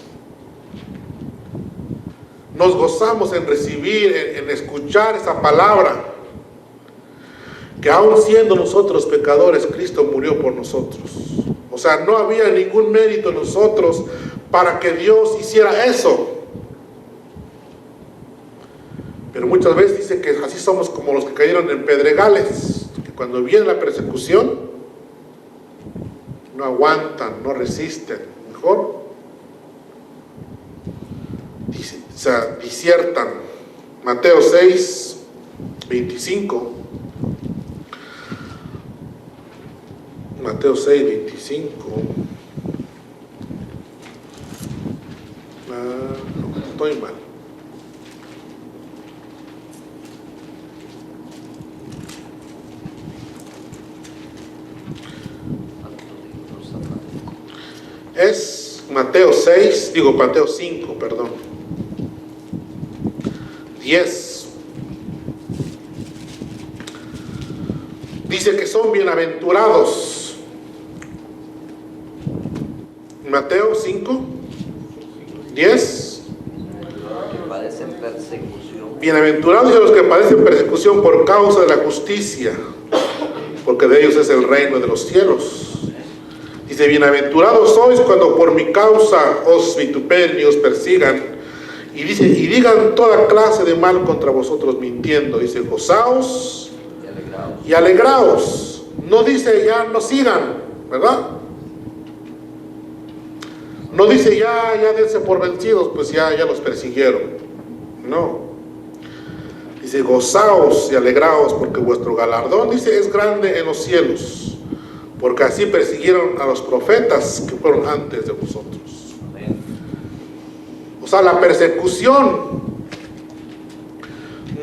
Nos gozamos en recibir, en escuchar esa palabra, que aún siendo nosotros pecadores, Cristo murió por nosotros. O sea, no había ningún mérito en nosotros para que Dios hiciera eso. Pero muchas veces dice que así somos como los que cayeron en pedregales, que cuando viene la persecución, no aguantan, no resisten. Mejor disiertan. Mateo 6, 25. Mateo 6, 25. estoy mal. Es Mateo 5, perdón. 10. Dice que son bienaventurados. Mateo 5, 10. Que padecen persecución. Bienaventurados los que padecen persecución por causa de la justicia, porque de ellos es el reino de los cielos. Dice, bienaventurados sois cuando por mi causa os vituperen y os persigan, y dice, y digan toda clase de mal contra vosotros mintiendo. Dice, gozaos y alegraos. No dice, ya no sigan, ¿verdad? No dice, ya dense por vencidos, pues ya los persiguieron. No. Dice, gozaos y alegraos, porque vuestro galardón, dice, es grande en los cielos. Porque así persiguieron a los profetas que fueron antes de vosotros. Amén. O sea, la persecución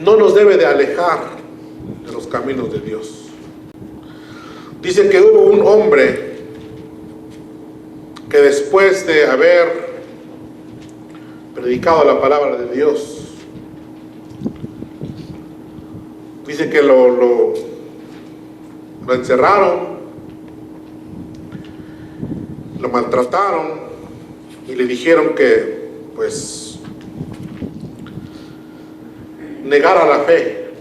no nos debe de alejar de los caminos de Dios. Dice que hubo un hombre que después de haber predicado la palabra de Dios, dice que lo encerraron, lo maltrataron y le dijeron que pues negara la fe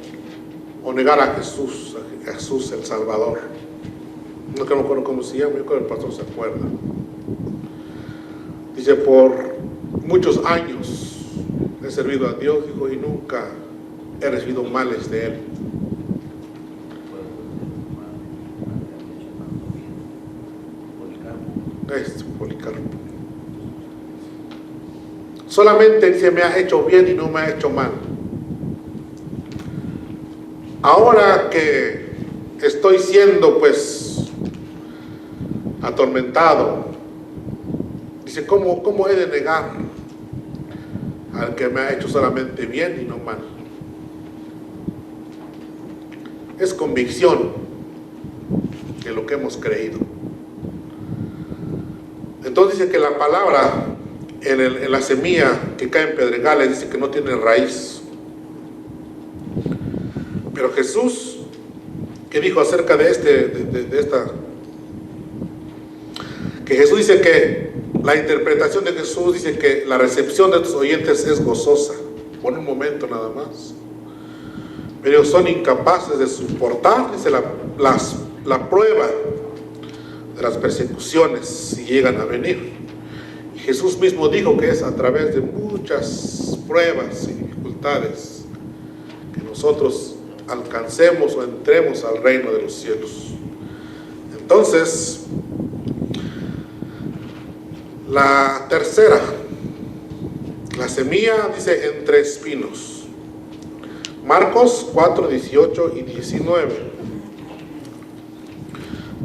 o negara a Jesús el Salvador. No me acuerdo cómo se llama, yo creo que el pastor se acuerda. Dice, por muchos años he servido a Dios, dijo, y nunca he recibido males de Él. Policarpo. Solamente dice, me ha hecho bien y no me ha hecho mal. Ahora que estoy siendo pues atormentado, dice, ¿cómo he de negar al que me ha hecho solamente bien y no mal? Es convicción de lo que hemos creído. Entonces dice que la palabra en la semilla que cae en pedregales dice que no tiene raíz. Pero Jesús, ¿qué dijo acerca de esta? Que Jesús dice que la interpretación de Jesús dice que la recepción de tus oyentes es gozosa, por un momento nada más. Pero ellos son incapaces de soportar, dice, la prueba de las persecuciones si llegan a venir. Y Jesús mismo dijo que es a través de muchas pruebas y dificultades que nosotros alcancemos o entremos al reino de los cielos. Entonces, la tercera, la semilla, dice, entre espinos. Marcos 4, 18 y 19.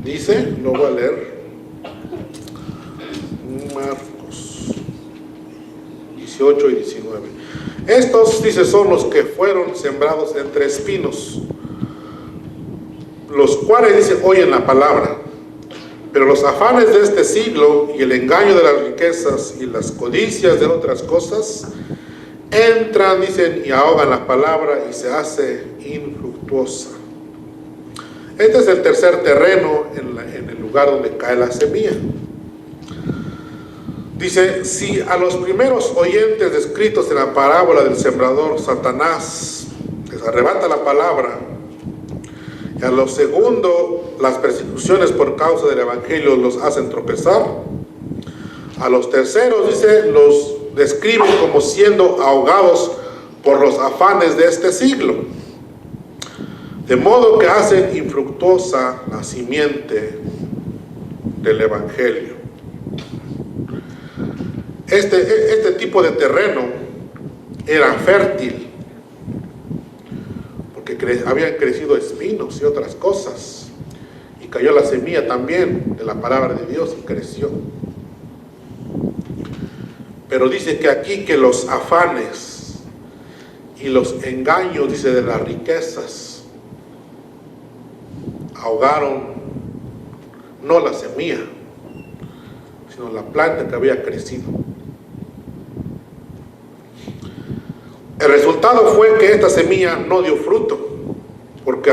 Dice, lo voy a leer. Marcos 18 y 19. Estos, dice, son los que fueron sembrados entre espinos, los cuales, dice, oyen la palabra, pero los afanes de este siglo y el engaño de las riquezas y las codicias de otras cosas entran, dicen, y ahogan la palabra y se hace infructuosa. Este es el tercer terreno en el lugar donde cae la semilla. Dice, si a los primeros oyentes descritos en la parábola del sembrador, Satanás les arrebata la palabra, y a los segundos las persecuciones por causa del evangelio los hacen tropezar, a los terceros, dice, los describen como siendo ahogados por los afanes de este siglo, de modo que hacen infructuosa la simiente del evangelio. Este tipo de terreno era fértil, porque habían crecido espinos y otras cosas, y cayó la semilla también de la palabra de Dios y creció. Pero dice que aquí que los afanes y los engaños, dice, de las riquezas, ahogaron no la semilla, sino la planta que había crecido. El resultado fue que esta semilla no dio fruto, porque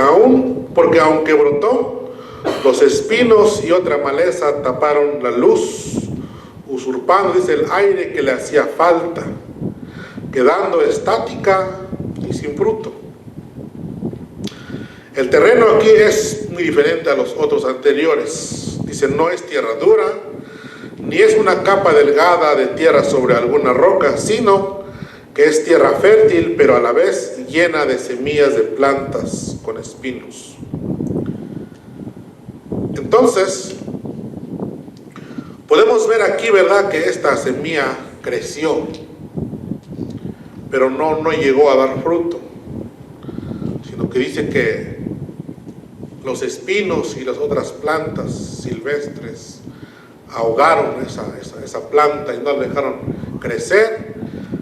aunque brotó, los espinos y otra maleza taparon la luz, usurpando, dice, el aire que le hacía falta, quedando estática y sin fruto. El terreno aquí es muy diferente a los otros anteriores. Dice, no es tierra dura, ni es una capa delgada de tierra sobre alguna roca, sino que es tierra fértil, pero a la vez llena de semillas de plantas con espinos. Entonces, podemos ver aquí, ¿verdad?, que esta semilla creció, pero no llegó a dar fruto, sino que dice que los espinos y las otras plantas silvestres ahogaron esa planta y no la dejaron crecer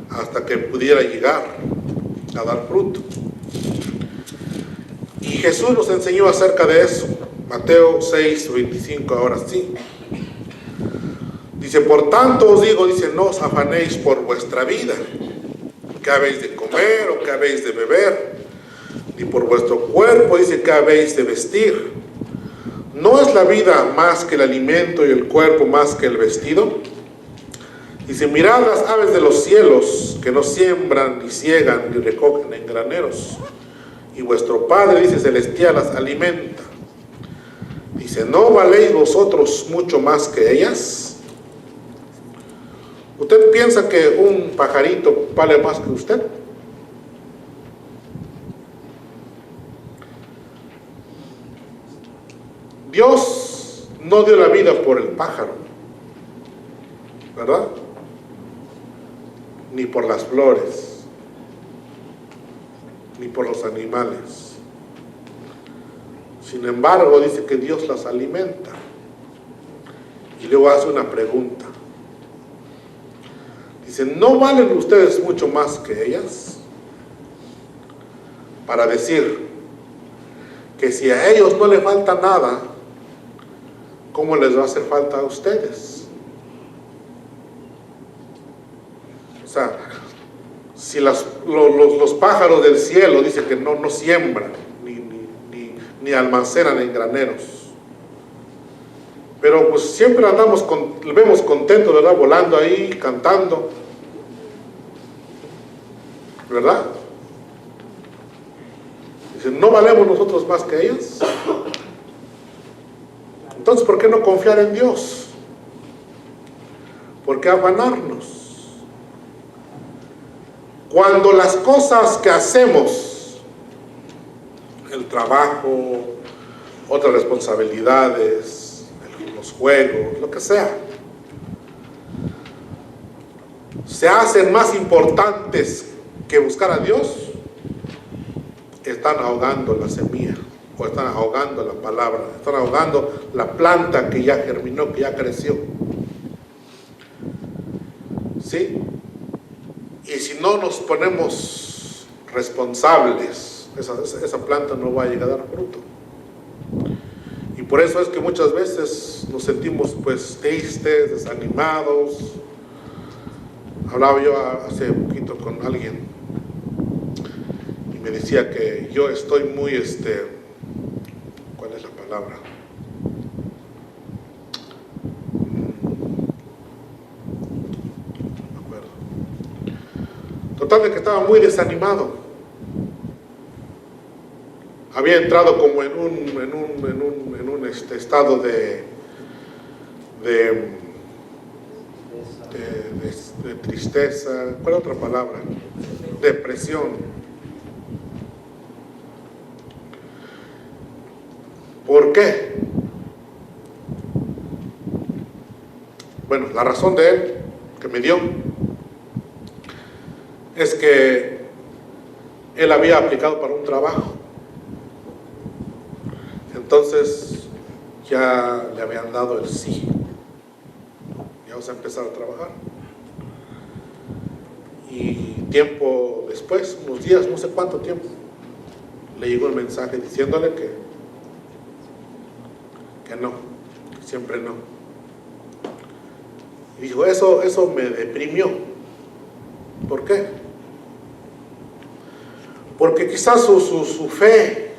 hasta que pudiera llegar a dar fruto. Y Jesús nos enseñó acerca de eso. Mateo 6:25, ahora sí. Dice, por tanto os digo, dice, no os afanéis por vuestra vida, qué habéis de comer o qué habéis de beber, ni por vuestro cuerpo, dice, qué habéis de vestir. ¿No es la vida más que el alimento y el cuerpo más que el vestido? Dice, mirad las aves de los cielos, que no siembran, ni ciegan, ni recogen en graneros, y vuestro Padre, dice, celestial las alimenta. Dice, ¿no valéis vosotros mucho más que ellas? ¿Usted piensa que un pajarito vale más que usted? Dios no dio la vida por el pájaro, ¿verdad? Ni por las flores, ni por los animales. Sin embargo, dice que Dios las alimenta. Y luego hace una pregunta. Dice, ¿no valen ustedes mucho más que ellas? Para decir que si a ellos no les falta nada, ¿cómo les va a hacer falta a ustedes? O sea, si los pájaros del cielo, dice que no siembran, ni almacenan en graneros, pero pues siempre vemos contentos, ¿verdad?, volando ahí, cantando, ¿verdad? Dice, ¿no valemos nosotros más que ellos? Entonces, ¿por qué no confiar en Dios? ¿Por qué afanarnos? Cuando las cosas que hacemos, el trabajo, otras responsabilidades, los juegos, lo que sea, se hacen más importantes que buscar a Dios, están ahogando la semilla, o están ahogando la palabra, están ahogando la planta que ya germinó, que ya creció. ¿Sí? Y si no nos ponemos responsables, esa planta no va a llegar a dar fruto. Y por eso es que muchas veces nos sentimos pues tristes, desanimados. Hablaba yo hace poquito con alguien y me decía que yo estoy muy, ¿cuál es la palabra? Total de que estaba muy desanimado. Había entrado como en un estado de tristeza. ¿Cuál otra palabra? Depresión. ¿Por qué? Bueno, la razón de él que me dio es que él había aplicado para un trabajo. Entonces ya le habían dado el sí. Ya vamos a empezar a trabajar. Y tiempo después, unos días, no sé cuánto tiempo, le llegó el mensaje diciéndole que no, que siempre no. Y dijo, eso me deprimió. ¿Por qué? Porque quizás su fe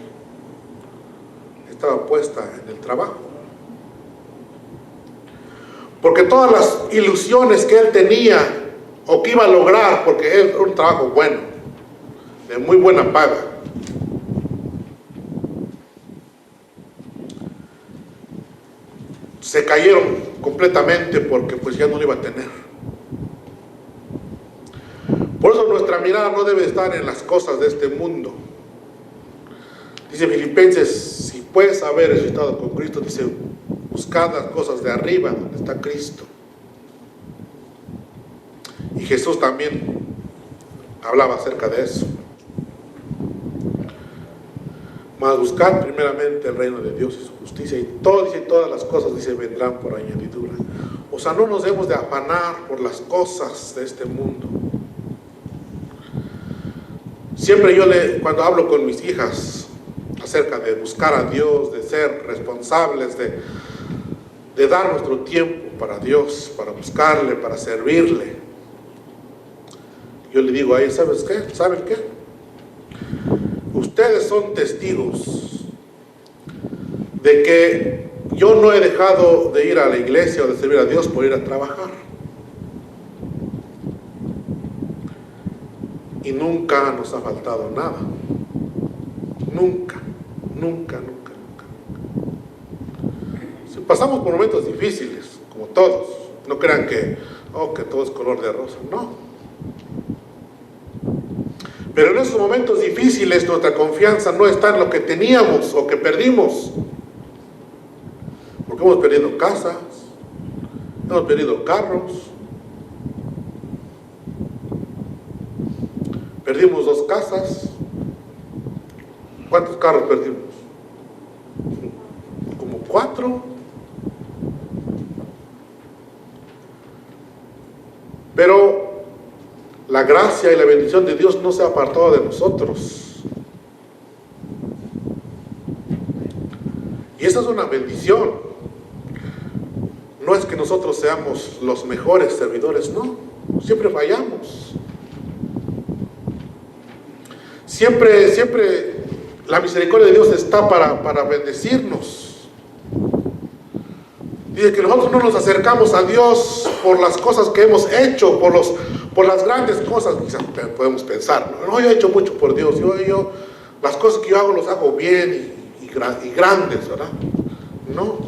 estaba puesta en el trabajo. Porque todas las ilusiones que él tenía o que iba a lograr, porque era un trabajo bueno, de muy buena paga, se cayeron completamente porque pues ya no lo iba a tener. Por eso nuestra mirada no debe estar en las cosas de este mundo. Dice Filipenses, si puedes haber resucitado con Cristo, dice, buscad las cosas de arriba, donde está Cristo. Y Jesús también hablaba acerca de eso. Mas buscad primeramente el reino de Dios y su justicia, y todo, dice, todas las cosas, dice, vendrán por añadidura. O sea, no nos debemos de afanar por las cosas de este mundo. Siempre cuando hablo con mis hijas acerca de buscar a Dios, de ser responsables, de dar nuestro tiempo para Dios, para buscarle, para servirle, yo le digo a ellas, ¿sabes qué? ¿Saben qué? Ustedes son testigos de que yo no he dejado de ir a la iglesia o de servir a Dios por ir a trabajar. Y nunca nos ha faltado nada. Nunca, nunca, nunca, nunca. Si pasamos por momentos difíciles, como todos, no crean que todo es color de rosa, no. Pero en esos momentos difíciles nuestra confianza no está en lo que teníamos o que perdimos. Porque hemos perdido casas, hemos perdido carros, perdimos 2 casas. ¿Cuántos carros perdimos? Como 4. Pero la gracia y la bendición de Dios no se ha apartado de nosotros. Y esa es una bendición. No es que nosotros seamos los mejores servidores, no. Siempre fallamos. Siempre la misericordia de Dios está para bendecirnos. Dice que nosotros no nos acercamos a Dios por las cosas que hemos hecho, por las grandes cosas. Quizás podemos pensar, no, yo he hecho mucho por Dios, yo las cosas que yo hago los hago bien y grandes, ¿verdad? No.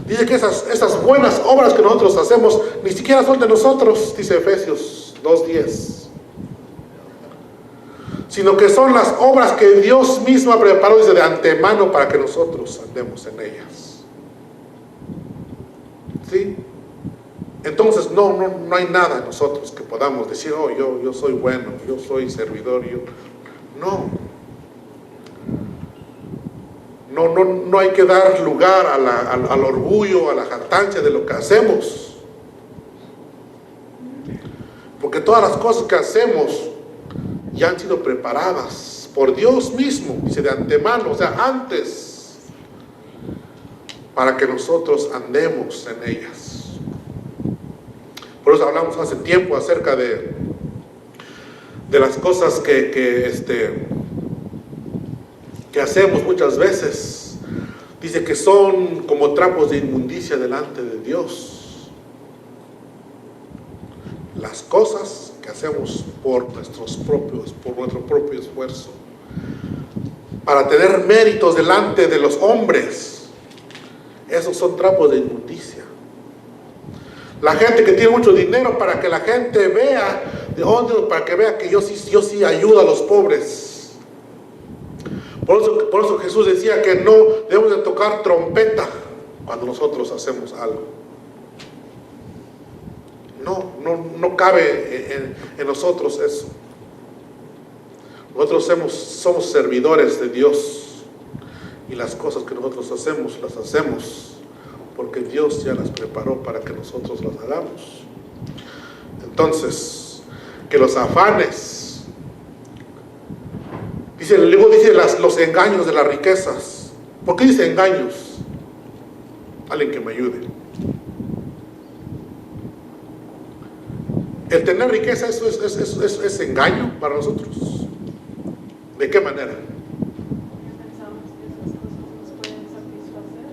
Dice que esas buenas obras que nosotros hacemos ni siquiera son de nosotros, dice Efesios 2:10. Sino que son las obras que Dios mismo ha preparado desde de antemano para que nosotros andemos en ellas. ¿Sí? Entonces no hay nada en nosotros que podamos decir, yo soy bueno, yo soy servidor, no hay que dar lugar al orgullo, a la jactancia de lo que hacemos. Porque todas las cosas que hacemos ya han sido preparadas por Dios mismo, dice de antemano, o sea, antes, para que nosotros andemos en ellas. Por eso hablamos hace tiempo acerca de las cosas que hacemos muchas veces. Dice que son como trapos de inmundicia delante de Dios. Las cosas que hacemos por nuestro propio esfuerzo, para tener méritos delante de los hombres, esos son trapos de inmundicia. La gente que tiene mucho dinero, para que la gente vea, para que vea que yo sí ayudo a los pobres. Por eso Jesús decía que no debemos de tocar trompeta cuando nosotros hacemos algo. No cabe en nosotros eso. Nosotros somos servidores de Dios, y las cosas que nosotros hacemos, las hacemos porque Dios ya las preparó para que nosotros las hagamos. Entonces, que los afanes. Luego dice los engaños de las riquezas. ¿Por qué dice engaños? Alguien que me ayude. El tener riqueza, ¿eso es engaño para nosotros? ¿De qué manera? Pensamos que esas cosas nos pueden satisfacer.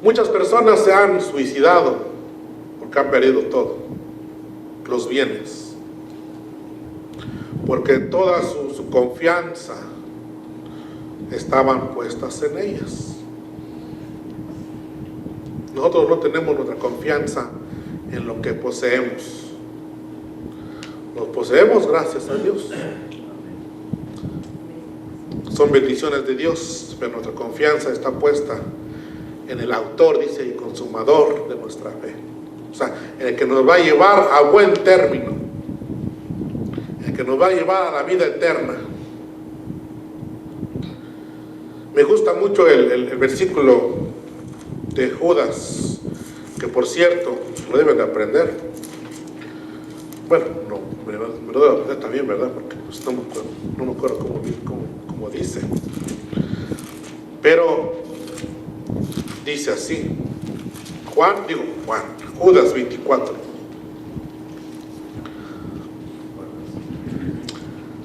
Muchas personas se han suicidado porque han perdido todo, los bienes, porque toda su confianza estaban puestas en ellas. Nosotros no tenemos nuestra confianza en lo que poseemos. Los poseemos gracias a Dios. Son bendiciones de Dios, pero nuestra confianza está puesta en el autor, dice, y consumador de nuestra fe. O sea, en el que nos va a llevar a buen término, el que nos va a llevar a la vida eterna. Me gusta mucho el versículo de Judas, que por cierto lo deben de aprender. Bueno, no, me lo debo aprender también, ¿verdad? Porque pues, no me acuerdo cómo dice. Pero dice así, Judas 24.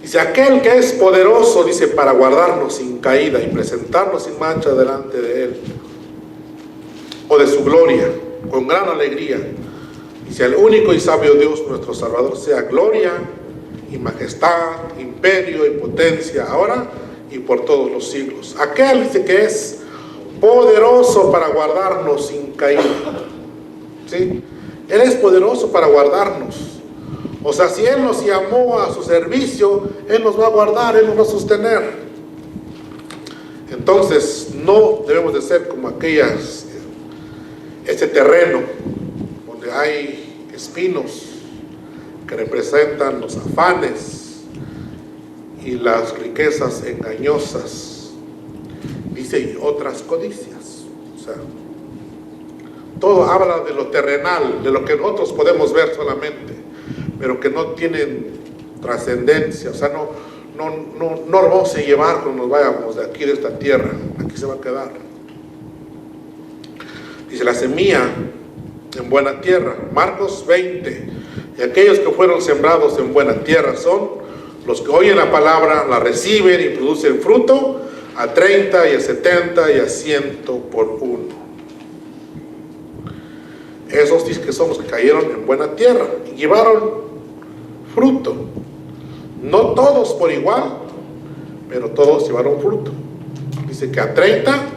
Dice, aquel que es poderoso, dice, para guardarnos sin caída y presentarnos sin mancha delante de Él, o de su gloria, con gran alegría. Dice, el único y sabio Dios, nuestro Salvador, sea gloria y majestad, imperio y potencia, ahora y por todos los siglos. Aquel, dice, que es poderoso para guardarnos sin caída. ¿Sí? Él es poderoso para guardarnos. O sea, si Él nos llamó a su servicio, Él nos va a guardar, Él nos va a sostener. Entonces, no debemos de ser como este terreno donde hay espinos que representan los afanes y las riquezas engañosas, dice, y otras codicias. O sea, todo habla de lo terrenal, de lo que nosotros podemos ver solamente, pero que no tienen trascendencia. O sea, no lo vamos a llevar cuando nos vayamos de aquí, de esta tierra. Aquí se va a quedar. Dice, la semilla en buena tierra, Marcos 20, y aquellos que fueron sembrados en buena tierra son los que oyen la palabra, la reciben y producen fruto a 30 y a 70 y a 100 por uno. Esos dice que son los que cayeron en buena tierra y llevaron fruto. No todos por igual, pero todos llevaron fruto. Dice que a 30,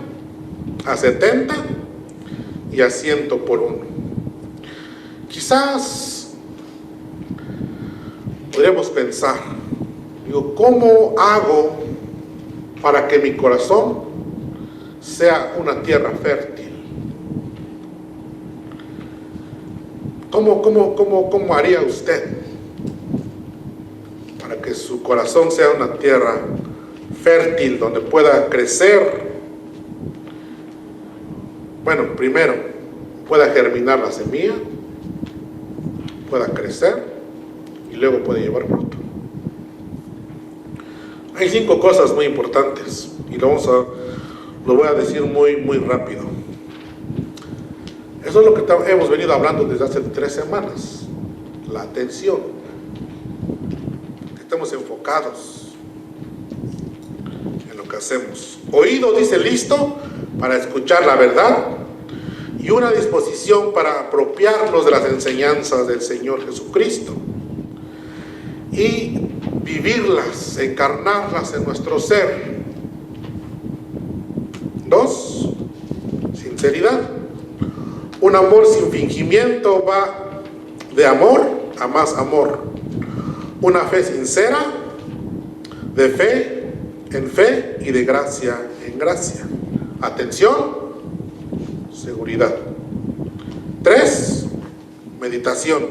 a 70 y a 100 por uno. Quizás podríamos pensar, digo, ¿cómo hago para que mi corazón sea una tierra fértil? ¿Cómo haría usted para que su corazón sea una tierra fértil donde pueda crecer? Bueno, primero, pueda germinar la semilla, pueda crecer y luego puede llevar fruto. Hay 5 cosas muy importantes y lo voy a decir muy rápido. Eso es lo que hemos venido hablando desde hace 3 semanas. La atención. Que estemos enfocados en lo que hacemos. Oído, dice, listo para escuchar la verdad, y una disposición para apropiarnos de las enseñanzas del Señor Jesucristo y vivirlas, encarnarlas en nuestro ser. 2, sinceridad. Un amor sin fingimiento va de amor a más amor. Una fe sincera, de fe en fe y de gracia en gracia. Atención, seguridad. 3, meditación.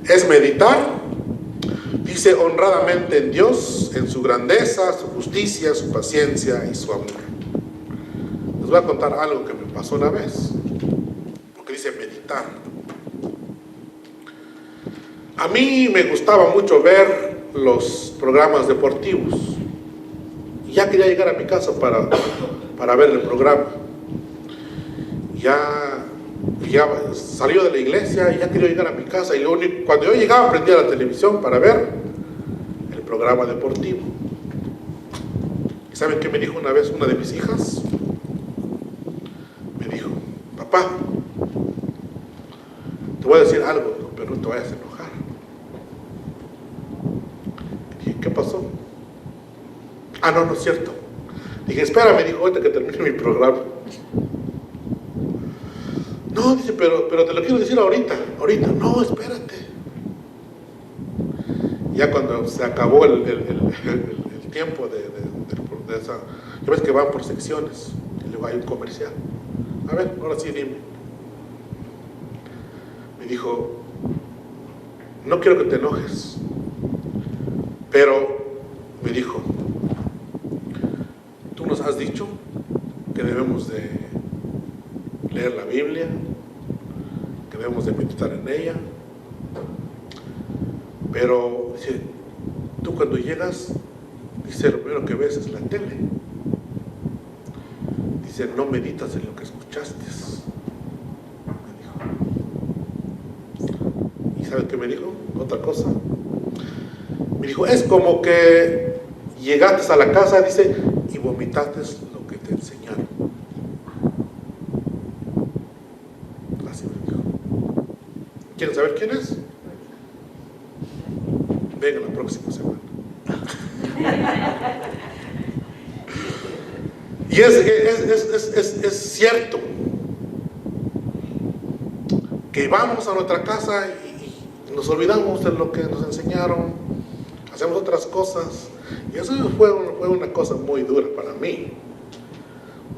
Es meditar, dice, honradamente en Dios, en su grandeza, su justicia, su paciencia y su amor. Les voy a contar algo que me pasó una vez. Porque dice meditar. A mí me gustaba mucho ver los programas deportivos. Y ya quería llegar a mi casa para ver el programa. Ya salió de la iglesia y ya quería llegar a mi casa. Y cuando yo llegaba, prendía la televisión para ver el programa deportivo. ¿Y saben qué me dijo una vez una de mis hijas? Me dijo: papá, te voy a decir algo, pero no te vayas a enojar. Dije: ¿qué pasó? Ah, no es cierto. Dije: espérame, dijo, ahorita que termine mi programa. No, dice, pero te lo quiero decir ahorita. No, espérate. Ya cuando se acabó el tiempo de esa, ya ves que van por secciones y luego hay un comercial. A ver, ahora sí dime. Me dijo: no quiero que te enojes, pero me dijo: tú nos has dicho que debemos de leer la Biblia, que debemos de meditar en ella, pero dice, tú cuando llegas, dice, lo primero que ves es la tele. Dice, no meditas en lo que escuchaste. Me dijo. ¿Y sabes qué me dijo? Otra cosa. Me dijo, es como que llegaste a la casa, dice, y vomitaste lo que te enseñaron. Así me dijo. ¿Quieren saber quién es? Venga la próxima semana. Y es cierto que vamos a nuestra casa y nos olvidamos de lo que nos enseñaron, hacemos otras cosas, y eso fue una cosa muy dura para mí,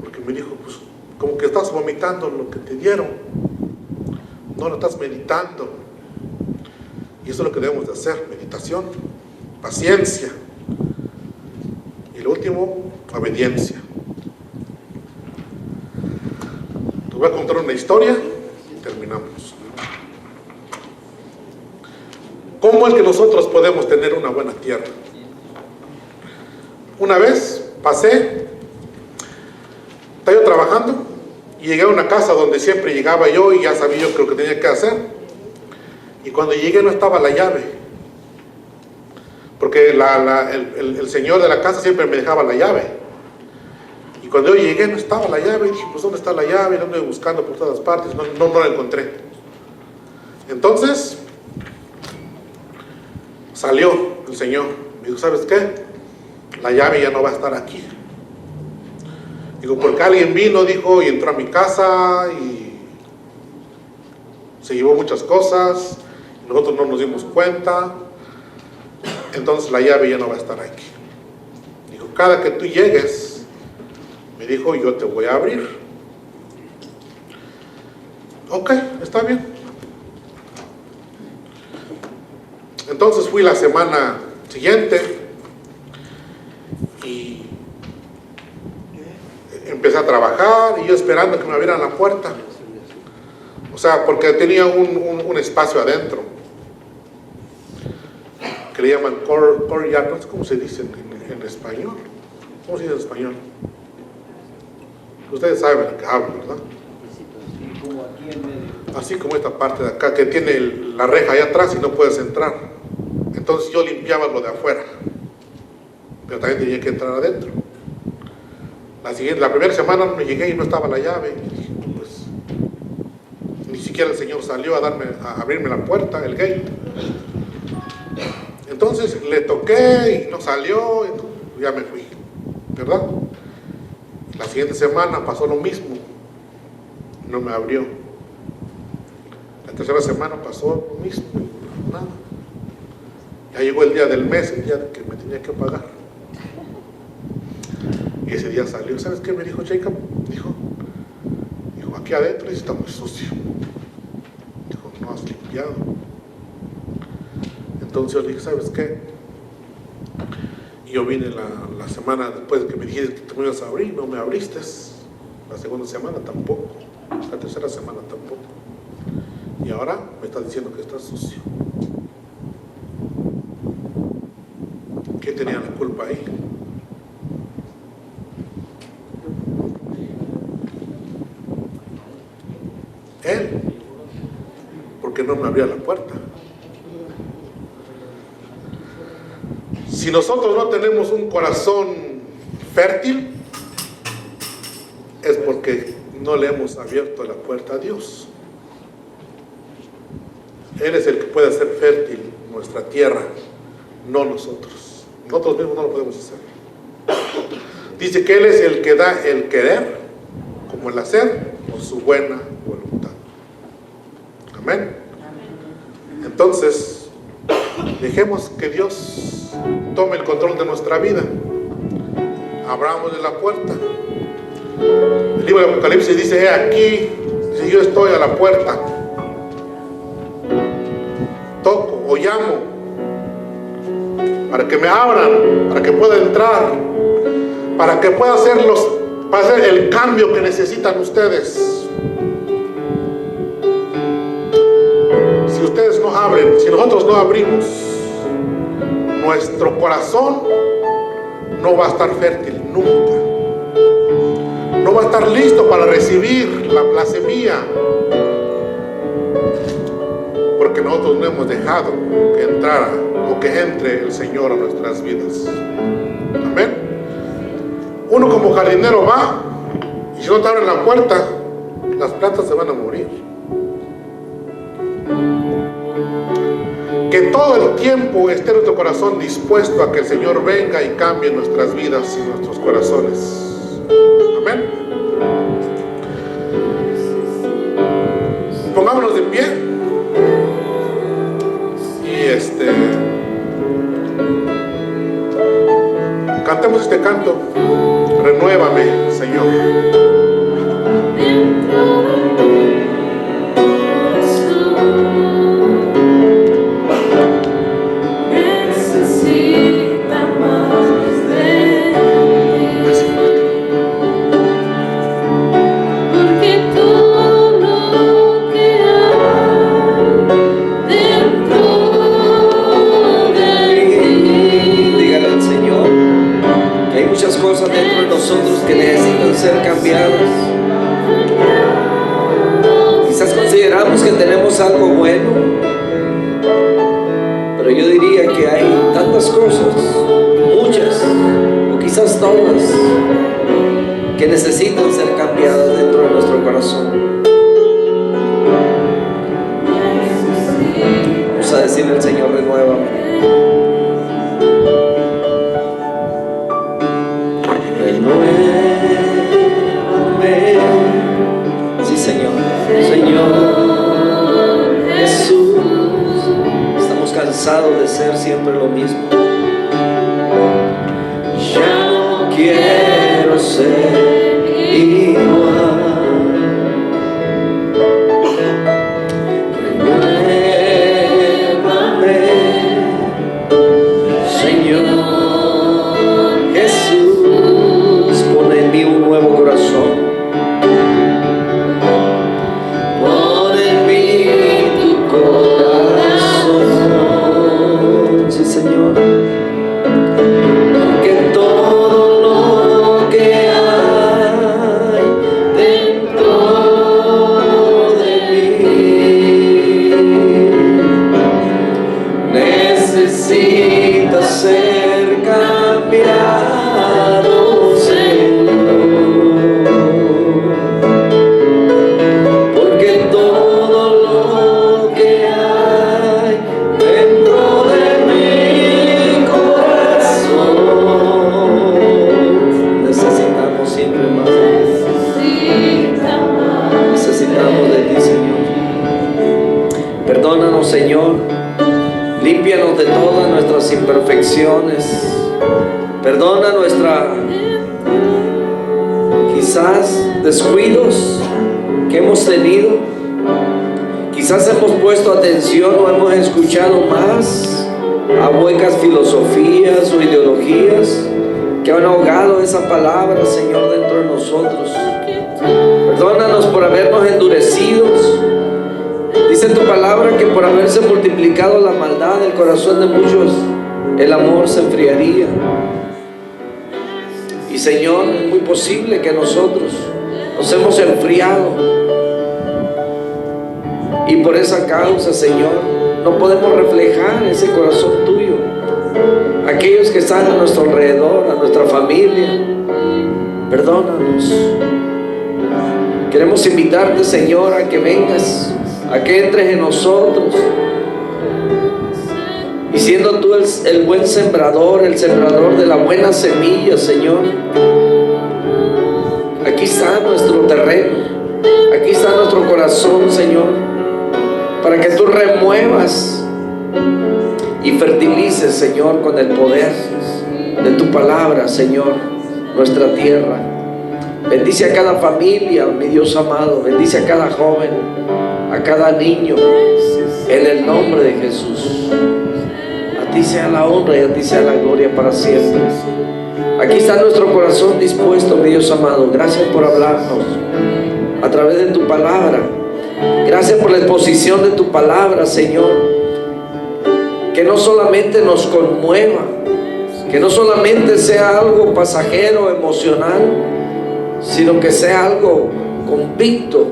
porque me dijo, pues como que estás vomitando lo que te dieron, no lo estás meditando. Y eso es lo que debemos de hacer: meditación, paciencia y lo último, obediencia. Te voy a contar una historia y terminamos. ¿Cómo es que nosotros podemos tener una buena tierra? Una vez pasé, estaba yo trabajando y llegué a una casa donde siempre llegaba yo y ya sabía yo lo que tenía que hacer. Y cuando llegué no estaba la llave, porque el señor de la casa siempre me dejaba la llave. Y cuando yo llegué no estaba la llave, y dije, pues ¿dónde está la llave? La ando buscando por todas partes, no la encontré. Entonces salió el señor, me dijo, ¿sabes qué? La llave ya no va a estar aquí. Digo, porque alguien vino, dijo, y entró a mi casa y se llevó muchas cosas. Nosotros no nos dimos cuenta, entonces la llave ya no va a estar aquí. Dijo, cada que tú llegues, me dijo, yo te voy a abrir. Ok, está bien. Entonces fui la semana siguiente y empecé a trabajar y yo esperando que me abrieran la puerta. O sea, porque tenía un espacio adentro que le llaman courtyard, no sé cómo se dice en español. ¿Cómo se dice en español? Ustedes saben lo que hablo, ¿verdad? Así como esta parte de acá, que tiene la reja allá atrás y no puedes entrar. Entonces yo limpiaba lo de afuera, pero también tenía que entrar adentro. La primera semana me llegué y no estaba la llave. Y dije, pues, ni siquiera el Señor salió a abrirme la puerta, el gate. Entonces le toqué y no salió, y ya me fui, ¿verdad? La siguiente semana pasó lo mismo, no me abrió. La tercera semana pasó lo mismo, nada. Ya llegó el día del mes, el día que me tenía que pagar. Y ese día salió. ¿Sabes qué me dijo Jacob? Dijo, aquí adentro está muy sucio. Dijo, no has limpiado. Entonces yo le dije, ¿sabes qué? Y yo vine la semana después de que me dijiste que te me ibas a abrir, no me abriste. La segunda semana tampoco. La tercera semana tampoco. Y ahora me estás diciendo que está sucio. ¿Quién tenía la culpa ahí? Él, porque no me abría la puerta. Si nosotros no tenemos un corazón fértil, es porque no le hemos abierto la puerta a Dios. Él es el que puede hacer fértil nuestra tierra, no nosotros. Nosotros mismos no lo podemos hacer. Dice que Él es el que da el querer como el hacer por su buena voluntad. Amén. Entonces, dejemos que Dios tome el control de nuestra vida. Abrámosle la puerta. El libro de Apocalipsis dice: he aquí, dice, yo estoy a la puerta, toco o llamo para que me abran, para que pueda entrar, para que pueda hacer el cambio que necesitan ustedes. Si ustedes no abren, si nosotros no abrimos, nuestro corazón no va a estar fértil nunca. No va a estar listo para recibir la semilla, porque nosotros no hemos dejado que entrara o que entre el Señor a nuestras vidas. Amén. Uno como jardinero va, y si no te abren la puerta, las plantas se van a morir. Que todo el tiempo esté nuestro corazón dispuesto a que el Señor venga y cambie nuestras vidas y nuestros corazones. Amén. Pongámonos de pie y cantemos este canto: renuévame, Señor. Que necesitan ser cambiadas. Quizás consideramos que tenemos algo bueno, pero yo diría que hay tantas cosas, muchas o quizás todas, que necesitan ser cambiadas dentro de nuestro corazón. Vamos a decirle al Señor: renuévame. Sí, Señor. Señor Jesús, estamos cansados de ser siempre lo mismo. Ya no quiero ser igual. Renuévame, Señor Jesús, pon en mí un nuevo corazón. Señor, porque todo lo que hay dentro de mí necesita ser cambiado, Señor, porque todo lo que hay dentro de perdónanos, Señor, límpianos de todas nuestras imperfecciones, perdona quizás descuidos que hemos tenido, quizás hemos puesto atención o hemos escuchado más a huecas filosofías o ideologías que han ahogado esa palabra, Señor, dentro de nosotros. Perdónanos por habernos endurecidos. Dice tu palabra que por haberse multiplicado la maldad del corazón de muchos, el amor se enfriaría. Y Señor, es muy posible que nosotros nos hemos enfriado. Y por esa causa, Señor, no podemos reflejar ese corazón tuyo. Aquellos que están a nuestro alrededor, a nuestra familia, perdónanos. Queremos invitarte, Señor, a que vengas, a que entres en nosotros. Y siendo tú el buen sembrador, el sembrador de la buena semilla, Señor, aquí está nuestro terreno, aquí está nuestro corazón, Señor, para que tú remuevas y fertilices, Señor, con el poder de tu palabra, Señor, nuestra tierra. Bendice a cada familia, mi Dios amado. Bendice a cada joven, a cada niño, en el nombre de Jesús. A ti sea la honra y a ti sea la gloria para siempre. Aquí está nuestro corazón dispuesto, mi Dios amado. Gracias por hablarnos a través de tu palabra. Gracias por la exposición de tu palabra, Señor. Que no solamente nos conmueva, que no solamente sea algo pasajero, emocional, sino que sea algo convicto,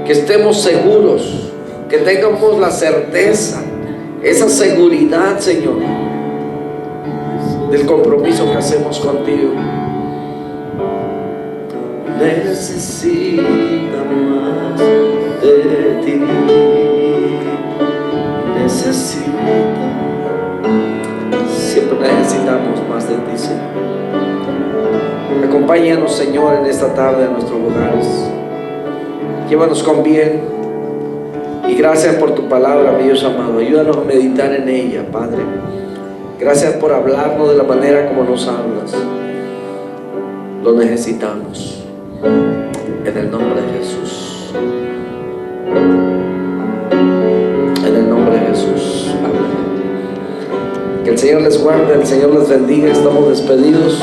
que estemos seguros, que tengamos la certeza, esa seguridad, Señor, del compromiso que hacemos contigo. Necesita más de ti, siempre necesitamos más de ti, Señor. Acompáñanos, Señor, en esta tarde a nuestros lugares. Llévanos con bien. Y gracias por tu palabra, mi Dios amado. Ayúdanos a meditar en ella, Padre. Gracias por hablarnos de la manera como nos hablas. Lo necesitamos. En el nombre de Jesús. En el nombre de Jesús. Amén. Que el Señor les guarde, el Señor les bendiga. Estamos despedidos.